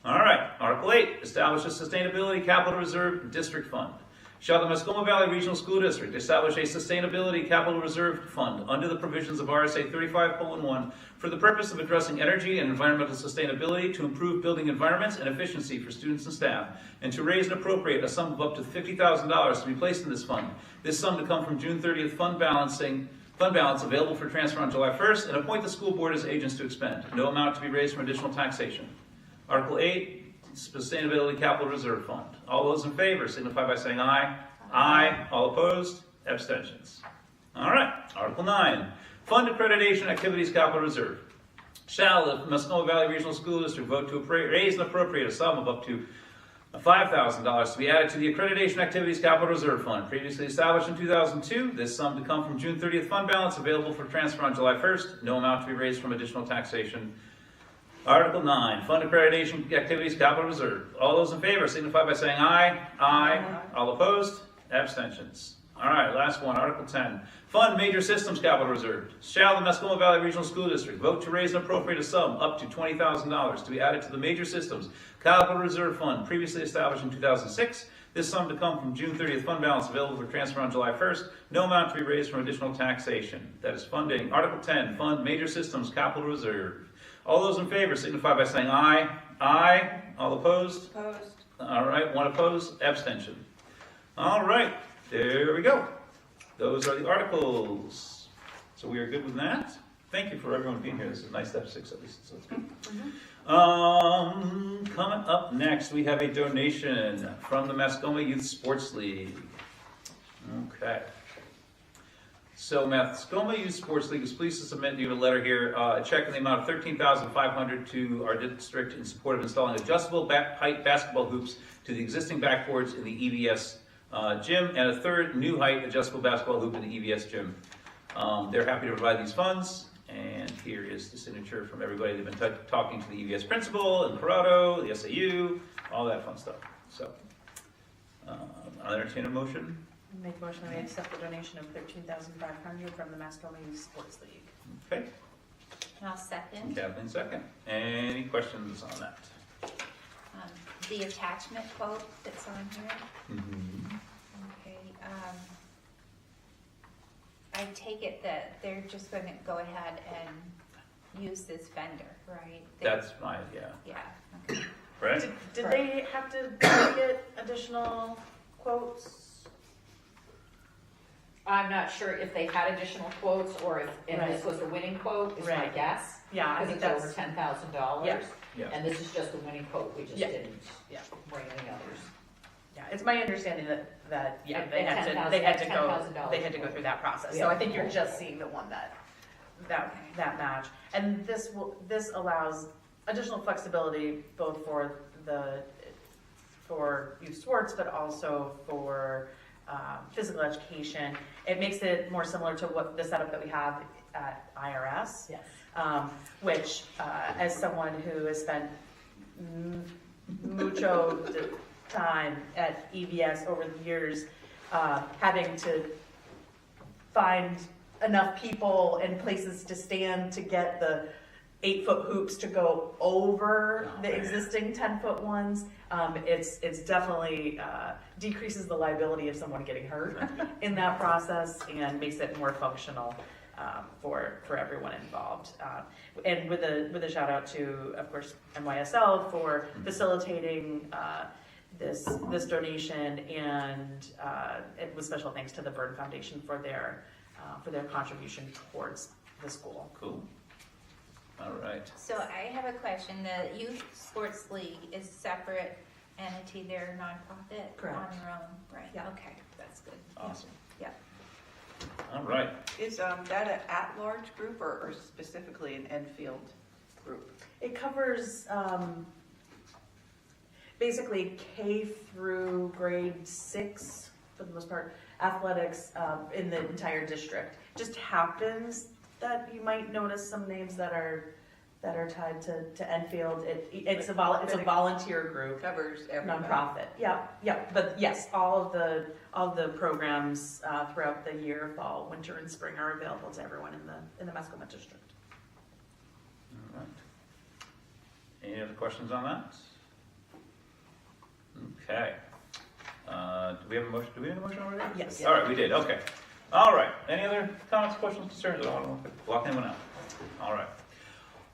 All right. Article 8. Establish a Sustainability Capital Reserve District Fund. Shall the Mascoma Valley Regional School District establish a Sustainability Capital Reserve Fund under the provisions of RSA 35:1 for the purpose of addressing energy and environmental sustainability to improve building environments and efficiency for students and staff, and to raise and appropriate a sum of up to $50,000 to be placed in this fund. This sum to come from June 30th fund balance available for transfer on July 1st, and appoint the school board as agents to expend. No amount to be raised from additional taxation. Article 8. Sustainability Capital Reserve Fund. All those in favor signify by saying aye. Aye. All opposed? Abstentions. All right. Article 9. Fund Accreditation Activities Capital Reserve. Shall the Mascoma Valley Regional School District vote to raise and appropriate a sum of up to $5,000 to be added to the Accreditation Activities Capital Reserve Fund, previously established in 2002. This sum to come from June 30th fund balance available for transfer on July 1st. No amount to be raised from additional taxation. Article 9, Fund Accreditation Activities Capital Reserve. All those in favor signify by saying aye. Aye. All opposed? Abstentions. All right, last one, Article 10. Fund Major Systems Capital Reserve. Shall the Mascoma Valley Regional School District vote to raise and appropriate a sum up to $20,000 to be added to the Major Systems Capital Reserve Fund, previously established in 2006. This sum to come from June 30th fund balance available for transfer on July 1st. No amount to be raised from additional taxation. That is funding. Article 10, Fund Major Systems Capital Reserve. All those in favor signify by saying aye. Aye. All opposed? Opposed. All right, one opposed, abstention. All right, there we go. Those are the articles. So we are good with that. Thank you for everyone being here. This is nice to have 6 at least, so it's good. Coming up next, we have a donation from the Mascoma Youth Sports League. Okay. So Mascoma Youth Sports League is pleased to submit to you a letter here, a check in the amount of $13,500 to our district in support of installing adjustable height basketball hoops to the existing backboards in the EVS gym, and a third new height adjustable basketball hoop in the EVS gym. They're happy to provide these funds, and here is the signature from everybody. They've been talking to the EVS principal and Corrado, the SAU, all that fun stuff. So I'll entertain a motion. Make a motion that we accept the donation of $13,500 from the Mascoma Youth Sports League. Okay, I'll second. Kathleen second. Any questions on that? The attachment quote that's on here. Mm-hmm. Okay, I take it that they're just going to go ahead and use this vendor, right? That's my idea, Yeah, okay. right? Did they have to get additional quotes? I'm not sure if they had additional quotes or if, and this was a winning quote, is my Right. guess. Yeah, I think Because that's, it's over $10,000. Yeah. Yeah. And this is just a winning quote, we just Yeah. didn't Yeah. bring any others. yeah, it's my understanding that, yeah, At they had to $10,000 go through that process. So I think you're just seeing the one that match. And this allows additional flexibility both for youth sports, but also for physical education. It makes it more similar to what the setup that we have at IRS. Yes. Which, as someone who has spent mucho time at EVS over the years, having to find enough people and places to stand to get the 8-foot hoops to go over the existing 10-foot ones, it's definitely decreases the liability of someone getting hurt in that process and makes it more functional for everyone involved. And with a shout out to, of course, NYSL for facilitating this donation, and it was special thanks to the Burn Foundation for their contribution towards the school. Cool. All right. So I have a question. The Youth Sports League is a separate entity. They're a nonprofit Correct. on their own, right? Yeah. Okay, that's good. Awesome. Yeah. All right. Is that an at-large group or specifically an Enfield group? It covers basically K through grade 6, for the most part, athletics in the entire district. Just happens that you might notice some names that are tied to Enfield. It's a volunteer group, Covers everybody. nonprofit. Yeah. But yes, all of the programs throughout the year, fall, winter, and spring, are available to everyone in the Mascoma district. All right. Any other questions on that? Okay. Do we have a motion? Do we have a motion already? Yes. All right, we did. Okay. All right. Any other comments, questions, concerns? I don't want to block anyone out. All right.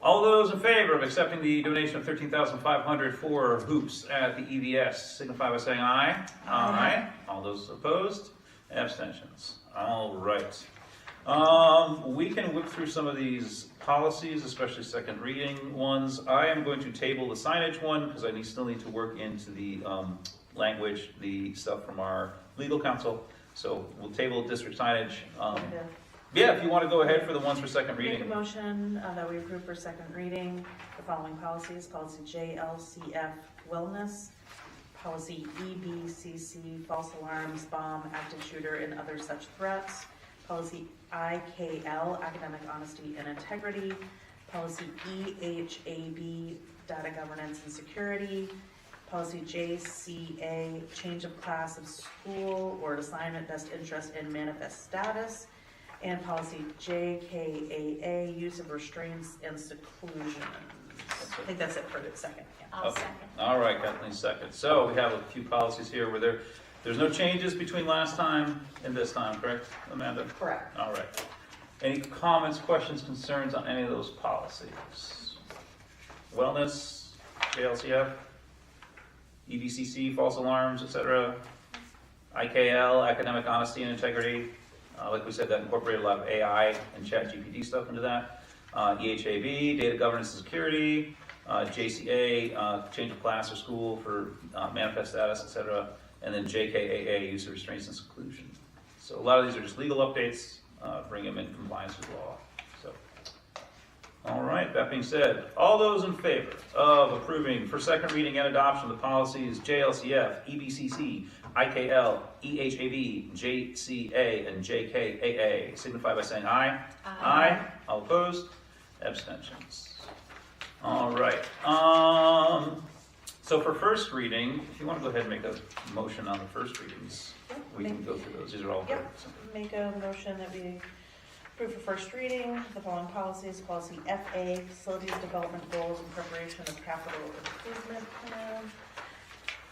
All those in favor of accepting the donation of $13,500 for hoops at the EVS signify by saying aye. Aye. All those opposed? Abstentions. All right. We can whip through some of these policies, especially second reading ones. I am going to table the signage one because I still need to work into the language, the stuff from our legal counsel. So we'll table district signage. Yeah, if you want to go ahead for the ones for second Make a reading. motion that we approve for second reading the following policies: policy JLCF wellness, policy EBCC false alarms, bomb, active shooter, and other such threats, policy IKL academic honesty and integrity, policy EHAB data governance and security, policy JCA change of class of school or assignment best interest and manifest status, and policy JKAA, use of restraints and seclusion. I think that's it for the second. Yeah. I'll Okay. second. All right, Kathleen second. So we have a few policies here where there's no changes between last time and this time, correct, Amanda? Correct. All right. Any comments, questions, concerns on any of those policies? Wellness, JLCF, EBCC, false alarms, etc. IKL, academic honesty and integrity. Like we said, that incorporated a lot of AI and ChatGPT stuff into that. EHAB, data governance and security. JCA, change of class or school for manifest status, etc. And then JKAA, use of restraints and seclusion. So a lot of these are just legal updates, bring them in compliance with law. So, all right, that being said, all those in favor of approving for second reading and adoption of the policies JLCF, EBCC, IKL, EHAB, JCA, and JKAA signify by saying aye. Aye. All opposed? Abstentions. All right. So for first reading, if you want to go ahead and make a motion on the first readings, we can go through those. These are all very Yep. simple. Make a motion that we approve for first reading the following policies. Policy FA, Facilities Development Goals and Preparation of Capital Improvement Plan.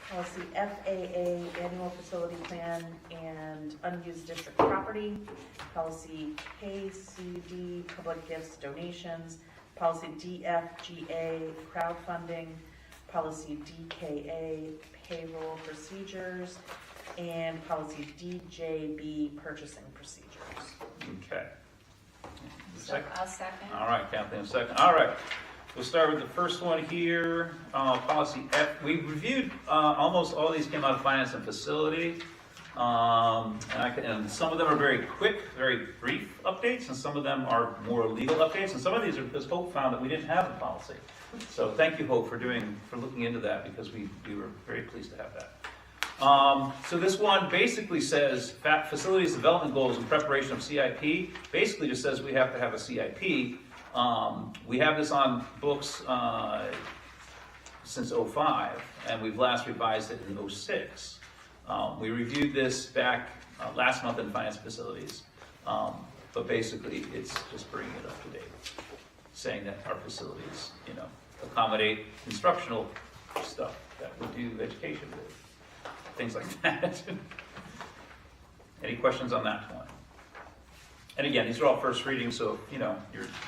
Policy FAA, Annual Facility Plan and Unused District Property. Policy KCD, Public Gifts Donations. Policy DFGA, Crowdfunding. Policy DKA, Payroll Procedures. And policy DJB, Purchasing Procedures. Okay. Second. I'll second. All right, Kathleen, a second. All right, we'll start with the first one here, policy F. We reviewed, almost all these came out of finance and facility. And some of them are very quick, very brief updates, and some of them are more legal updates, and some of these are because Hope found that we didn't have a policy. So thank you, Hope, for looking into that, because we were very pleased to have that. So this one basically says facilities development goals and preparation of CIP. Basically just says we have to have a CIP. We have this on books since '05, and we've last revised it in '06. We reviewed this back last month in finance facilities, but basically it's just bringing it up to date, saying that our facilities, accommodate instructional stuff that we do education with. Things like that. Any questions on that one? And again, these are all first readings, so if,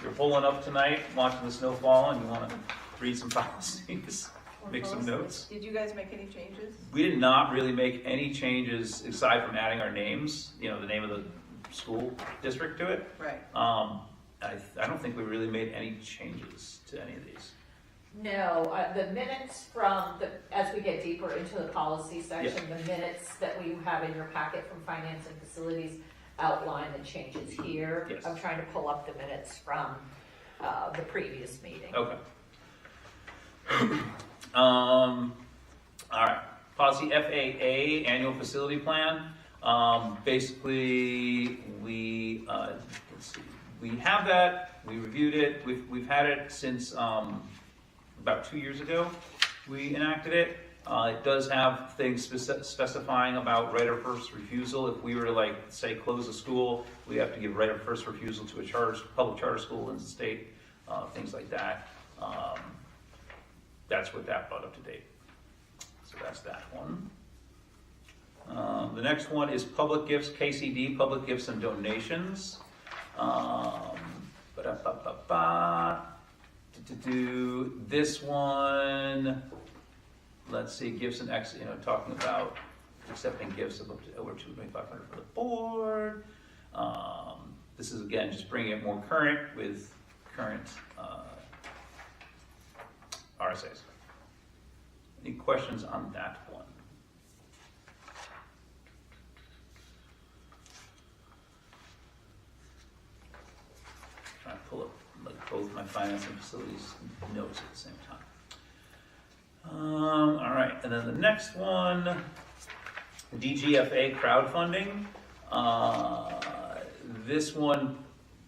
you're pulling up tonight, watching the snow fall, and you want to read some policies, make some notes. Did you guys make any changes? We did not really make any changes aside from adding our names, the name of the school district to it. Right. I don't think we really made any changes to any of these. No, the minutes as we get deeper into the policy section, the minutes that we have in your packet from finance and facilities outline the changes here. Yes. I'm trying to pull up the minutes from the previous meeting. Okay. All right. Policy FAA, Annual Facility Plan. Basically, we have that. We reviewed it. We've had it since about 2 years ago. We enacted it. It does have things specifying about right of first refusal. If we were to, say, close a school, we have to give right of first refusal to a public charter school in the state, things like that. That's what that brought up to date. So that's that one. The next one is public gifts, KCD, public gifts and donations. This one, let's see, gifts and talking about accepting gifts of up to over $2,500 for the board. This is again just bringing it more current with current RSAs. Any questions on that one? Trying to pull up both my finance and facilities notes at the same time. All right, and then the next one, DGFA crowdfunding. This one,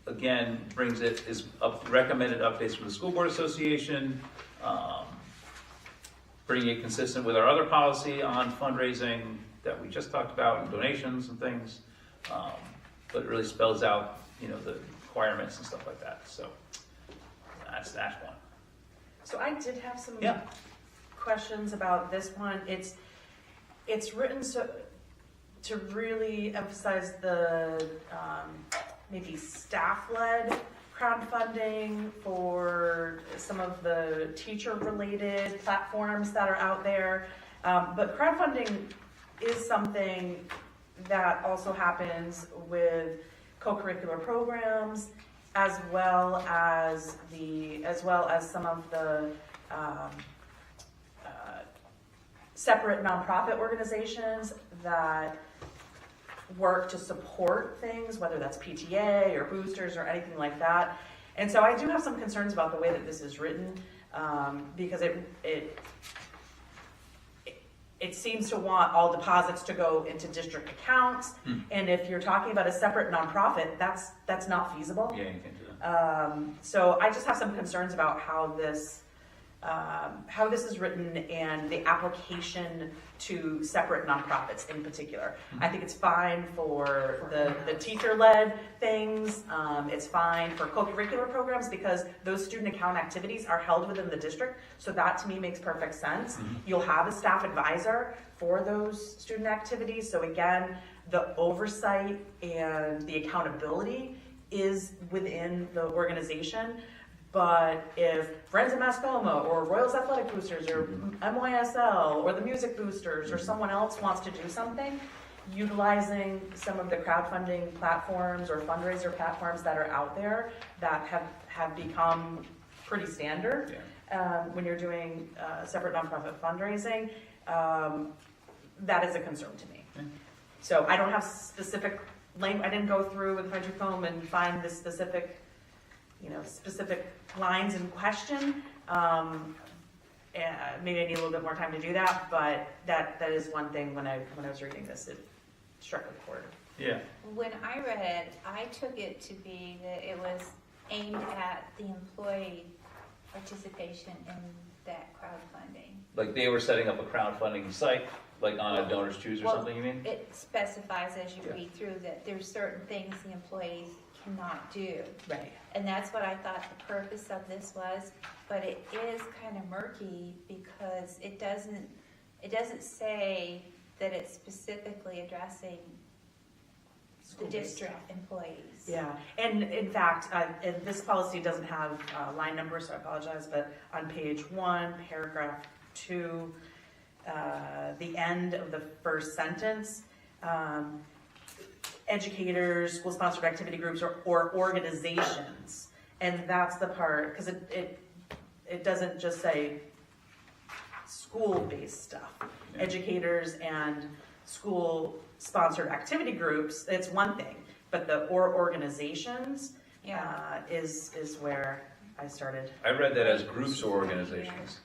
again, is recommended updates from the School Board Association, bringing it consistent with our other policy on fundraising that we just talked about, and donations and things. But it really spells out, the requirements and stuff like that. So that's that one. So I did have some Yeah. questions about this one. It's written to really emphasize the maybe staff-led crowdfunding for some of the teacher-related platforms that are out there. But crowdfunding is something that also happens with co-curricular programs, as well as some of the separate nonprofit organizations that work to support things, whether that's PTA or boosters or anything like that. And so I do have some concerns about the way that this is written, because it seems to want all deposits to go into district accounts. And if you're talking about a separate nonprofit, that's not feasible. Yeah, you can do that. So I just have some concerns about how this how this is written and the application to separate nonprofits in particular. I think it's fine for the teacher-led things. It's fine for co-curricular programs because those student account activities are held within the district. So that to me makes perfect sense. You'll have a staff advisor for those student activities. So again, the oversight and the accountability is within the organization. But if Friends of Mascoma or Royals Athletic Boosters or MYSL or the Music Boosters or someone else wants to do something, utilizing some of the crowdfunding platforms or fundraiser platforms that are out there that have become pretty standard when you're doing separate nonprofit fundraising, that is a concern to me. So I don't have specific I didn't go through with fine-tooth comb and find the specific lines in question. Maybe I need a little bit more time to do that, but that is one thing when I was reading this, it struck a chord. Yeah. When I read it, I took it to be that it was aimed at the employee participation in that crowdfunding. Like they were setting up a crowdfunding site, like on a Donors Choose or something, you mean? It specifies as you read through that there's certain things the employees cannot do. Right. And that's what I thought the purpose of this was, but it is kind of murky because it doesn't say that it's specifically addressing the district employees. Yeah, and in fact, and this policy doesn't have line numbers, so I apologize, but on page 1, paragraph 2, the end of the first sentence, educators, school-sponsored activity groups, or organizations, and that's the part, because it doesn't just say school-based stuff. Yeah. Educators and school-sponsored activity groups, it's one thing, but the organizations is where I started. I read that as groups or organizations.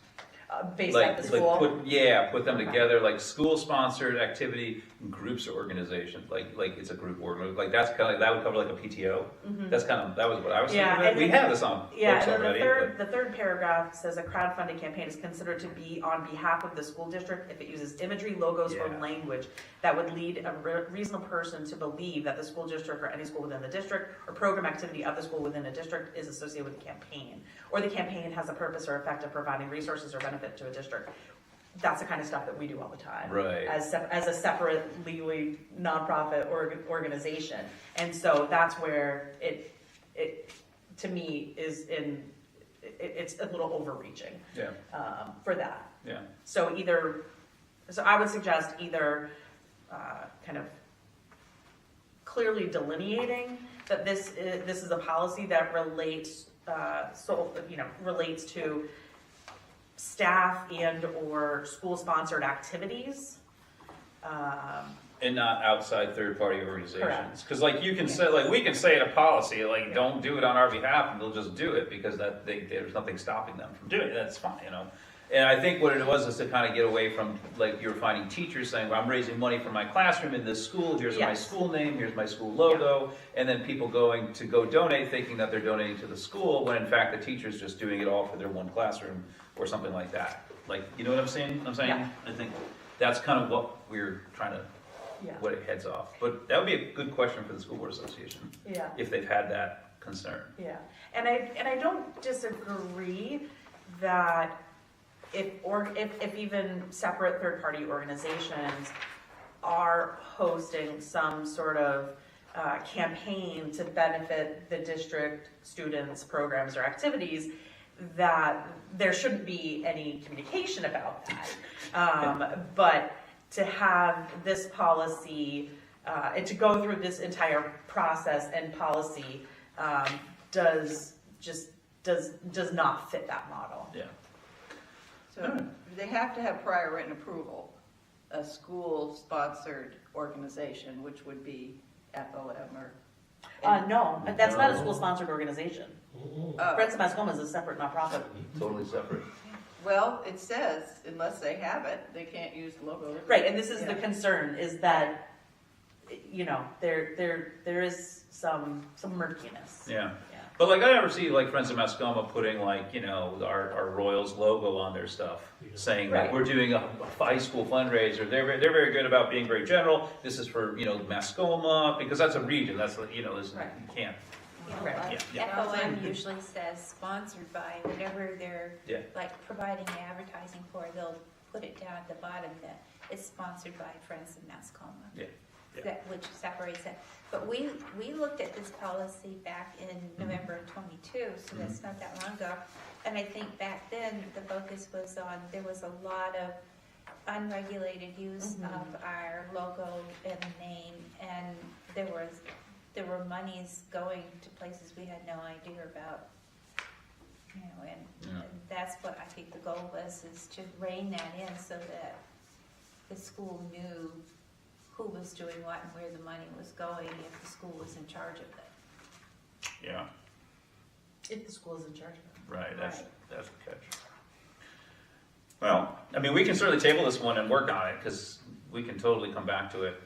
Based at the school. Put them together, like school-sponsored activity groups or organizations, like it's a group org, like that's kind of, that would cover like a PTO. That's kind of, that was what I was thinking. And We have this on Yeah, books and then already. the third paragraph says a crowdfunding campaign is considered to be on behalf of the school district if it uses imagery, logos, or Yeah. language that would lead a reasonable person to believe that the school district or any school within the district or program activity of the school within a district is associated with the campaign, or the campaign has a purpose or effect of providing resources or benefit to a district. That's the kind of stuff that we do all the time, Right. As a separate legally nonprofit organization, and so that's where it to me it's a little overreaching. Yeah. For that. Yeah. So I would suggest either kind of clearly delineating that this is a policy that relates relates to staff and or school-sponsored activities. And not outside third-party organizations. Correct. Because like you can say, like we can say in a policy, like don't do it on our behalf, and they'll just do it because there's nothing stopping them from doing it. That's fine, you know. And I think what it was is to kind of get away from, like you're finding teachers saying, well, I'm raising money for my classroom in this school, here's my school name, here's my school logo, and then people going to go donate thinking that they're donating to the school, when in fact the teacher's just doing it all for their one classroom or something like that. Like, you know what I'm saying? Yeah. I think that's kind of what we're trying to, what it heads off. But that would be a good question for the School Board Association, Yeah. if they've had that concern. Yeah, and I don't disagree that if even separate third-party organizations are hosting some sort of campaign to benefit the district students' programs or activities, that there shouldn't be any communication about that. But to have this policy, and to go through this entire process and policy does not fit that model. Yeah. So they have to have prior written approval, a school-sponsored organization, which would be FOM or. No, that's not a school-sponsored organization. Friends of Mascoma is a separate nonprofit. Totally separate. Well, it says unless they have it, they can't use the logo. Right, and this is the concern, is that, there is some murkiness. Yeah. But like, I never see like Friends of Mascoma putting like, you know, our Royals logo on their stuff, saying that Right. we're doing a high school fundraiser. They're very good about being very general. This is for, you know, Mascoma, because that's a region, that's, you know, this, Right. you can't. Right. Yeah. FOM usually says sponsored by, whatever they're Yeah. like providing advertising for, they'll put it down at the bottom that it's sponsored by Friends of Mascoma. Yeah. Yeah. Which separates it. But we looked at this policy back in November of '22, so that's not that long ago. And I think back then, the focus was on, there was a lot of unregulated use of our logo and name, and there were monies going to places we had no idea about. You know, and that's what I think the goal was, is to rein that in so that the school knew who was doing what and where the money was going if the school was in charge of it. Yeah, If the school is in charge of it. right, that's Right. the catch. Well, I mean, we can certainly table this one and work on it, because we can totally come back to it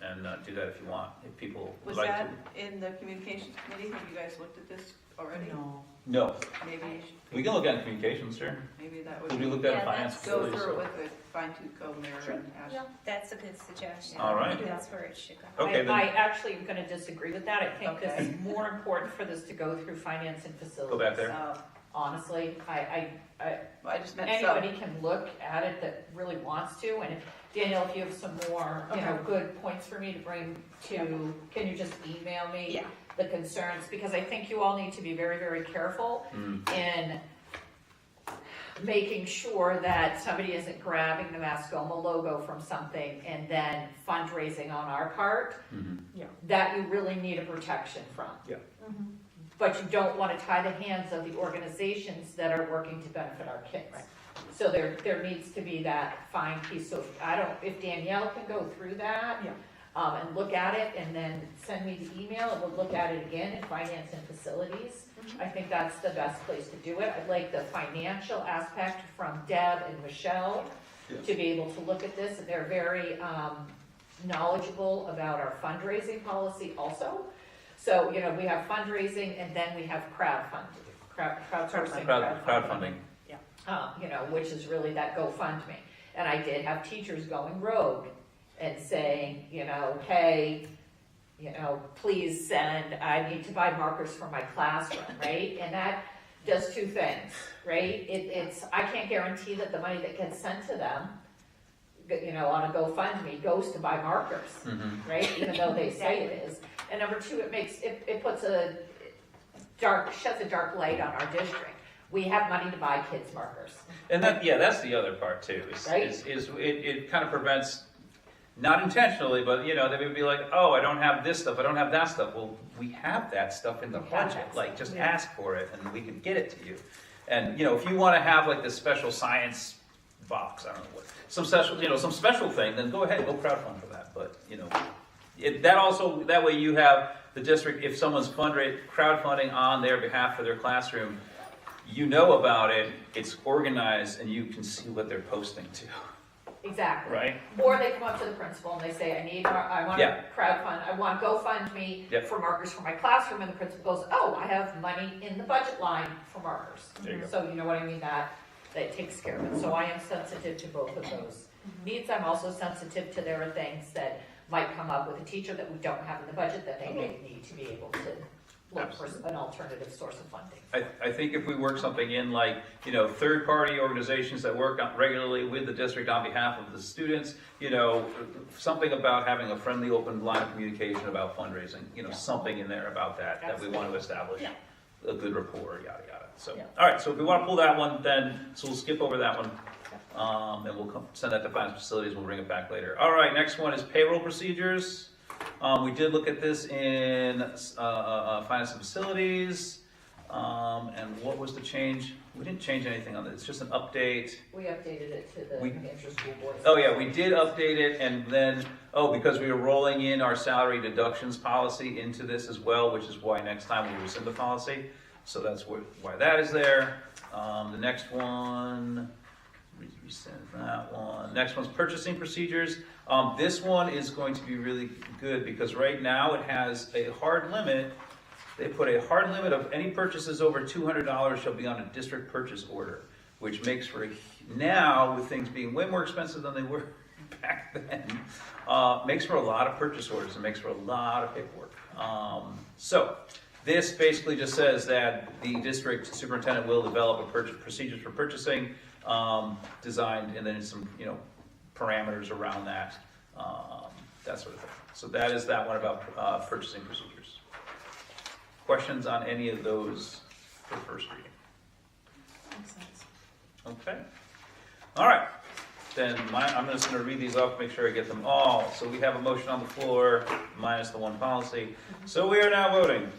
and do that if you want, if people would Was like that to. in the communications committee? Have you guys looked at this already? No. No, Maybe, we can look at communications, sure. maybe that We would looked at Yeah, finance. let's go facilities, through it so- with a fine tooth comb there and ask. Yeah, that's a good suggestion. All right. I think that's where it should go. Okay, I then, actually am gonna disagree with that. I think this Okay. is more important for this to go through finance and facilities. go back there. Honestly, Well, I just meant anybody can look at it that really wants to, and if, Danielle, if you have some more, you know, Okay. good points for me to bring to, can you just email me? Yeah. The concerns, because I think you all need to be very, very careful in making sure that somebody isn't grabbing the Mascoma logo from something and then fundraising on our part, that you really need a protection from. Yeah. But you don't want to tie the hands of the organizations that are working to benefit our kids. So there needs to be that fine piece. So if Danielle can go through that, and look at it and then send me the email, and we'll look at it again in finance and facilities. I think that's the best place to do it. I'd like the financial aspect from Deb and Michelle to be able to look at this, and they're very knowledgeable about our fundraising policy also. So, you know, we have fundraising, and then we have crowdsourcing. Crowdfunding. You know, which is really that GoFundMe. And I did have teachers going rogue and saying, you know, hey, you know, please send, I need to buy markers for my classroom, right? And that does two things, right? I can't guarantee that the money that gets sent to them, you know, on a GoFundMe goes to buy markers, right? Even though they say it is. And number two, it puts sheds a dark light on our district. We have money to buy kids markers. And that's the other part too, is it kind of prevents, not intentionally, but you know, they would be like, oh, I don't have this stuff, I don't have that stuff. Well, we have that stuff in the budget, like just ask for it and we can get it to you. And you know, if you want to have like this special science box, I don't know what, some special thing, then go ahead, go crowdfund for that. But you know, that way you have the district, if someone's crowdfunding on their behalf for their classroom, you know about it, it's organized, and you can see what they're posting to. Exactly. Right? Or they come up to the principal and they say, I want to crowdfund, I want GoFundMe for markers for my classroom, and the principal goes, oh, I have money in the budget line for markers. There you go. So you know what I mean, that takes care of it. So I am sensitive to both of those needs. I'm also sensitive to there are things that might come up with a teacher that we don't have in the budget that they may need to be able to look for an alternative source of funding. I think if we work something in like, you know, third-party organizations that work regularly with the district on behalf of the students, you know, something about having a friendly, open line of communication about fundraising, you know, something in there about that we want to establish a good rapport, yada, yada. So, all right, so if we want to pull that one, then, so we'll skip over that one. And we'll send that to finance facilities, we'll bring it back later. All right, next one is payroll procedures. We did look at this in finance and facilities, and what was the change? We didn't change anything on it, it's just an update. We updated it to the Hampshire School Board. Oh yeah, we did update it, and then, because we were rolling in our salary deductions policy into this as well, which is why next time we rescind the policy. So that's why that is there. The next one, rescind that one. Next one's purchasing procedures. This one is going to be really good because right now it has a hard limit they put a hard limit of any purchases over $200 shall be on a district purchase order, which makes for, now with things being way more expensive than they were back then, makes for a lot of purchase orders and makes for a lot of paperwork. So this basically just says that the district superintendent will develop procedures for purchasing, designed, and then some, parameters around that, that sort of thing. So that is that one about purchasing procedures. Questions on any of those for first reading? Makes sense. Okay. All right. Then I'm just going to read these off, make sure I get them all. So we have a motion on the floor, minus the one policy. So we are now voting.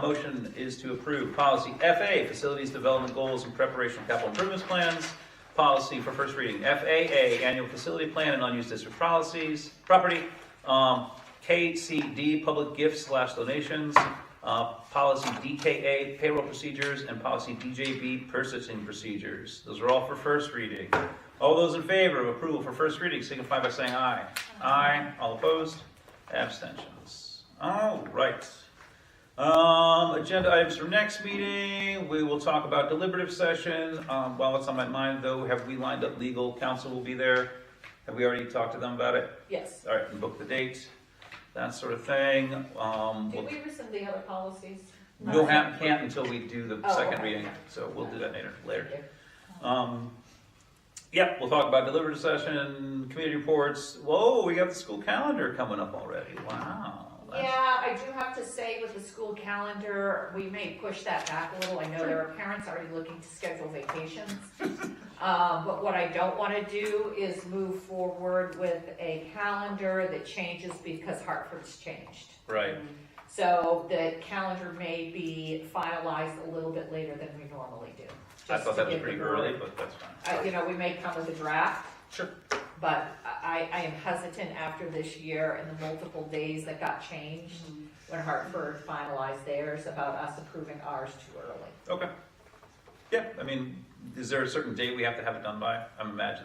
Motion is to approve policy FA, Facilities Development Goals and Preparation of Capital Improvements Plans. Policy for first reading, FAA, Annual Facility Plan and Unused District Policies, Property. KCD, Public Gifts/Donations. Policy DKA, Payroll Procedures, and Policy DJB, Purchasing Procedures. Those are all for first reading. All those in favor of approval for first reading signify by saying aye. Aye. All opposed? Abstentions. All right. Agenda items for next meeting. We will talk about deliberative session. While it's on my mind, though, have we lined up legal counsel will be there? Have we already talked to them about it? Yes. All right, and book the date, that sort of thing. Did we rescind the other policies? Can't until we do the Oh, second okay. reading, so we'll do that later. Thank you. Yep, we'll talk about deliberative session, committee reports. Whoa, we got the school calendar coming up already. Wow. That's- Yeah, I do have to say with the school calendar, we may push that back a little. I know there are parents already looking to schedule vacations. But what I don't want to do is move forward with a calendar that changes because Hartford's changed. Right. So the calendar may be finalized a little bit later than we normally do. I just thought to that was give the pretty board- early, but that's fine. we may come with a draft. Sure. But I am hesitant after this year and the multiple days that got changed when Hartford finalized theirs about us approving ours too early. Okay. Yeah, I mean, is there a certain date we have to have it done by? I imagine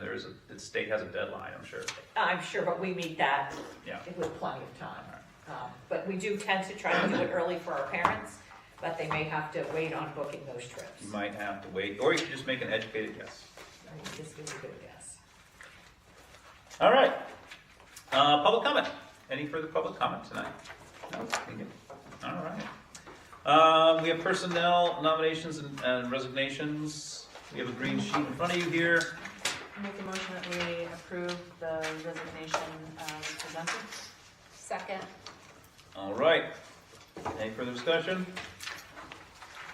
the state has a deadline, I'm sure. I'm sure, but we meet that Yeah. with plenty of time. But we do tend to try to do it early for our parents, but they may have to wait on booking those trips. You might have to wait, or you could just make an educated guess. I mean, just give a good guess. All right. Public comment. Any further public comment tonight? No? We good? All right. We have personnel nominations and resignations. We have a green sheet in front of you here. Make a motion that we approve the resignation as presented. Second. All right. Any further discussion?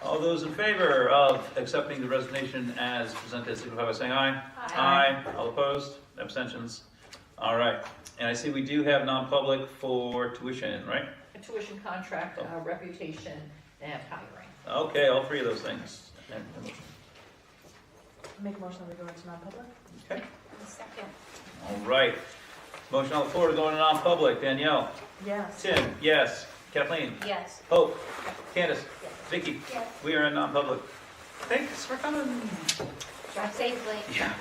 All those in favor of accepting the resignation as presented, signify by saying aye. Aye. All opposed? Abstentions? All right. And I see we do have non-public for tuition, right? A tuition contract, reputation, and hiring. Okay, all three of those things. Make a motion that we go into non-public. Okay. Second. All right. Motion on the floor to go into non-public. Danielle? Yes. Tim? Yes. Kathleen? Yes. Hope? Candace? Yes. Vicky? Yes. We are in non-public. Thanks for coming. Drive safely. Yeah.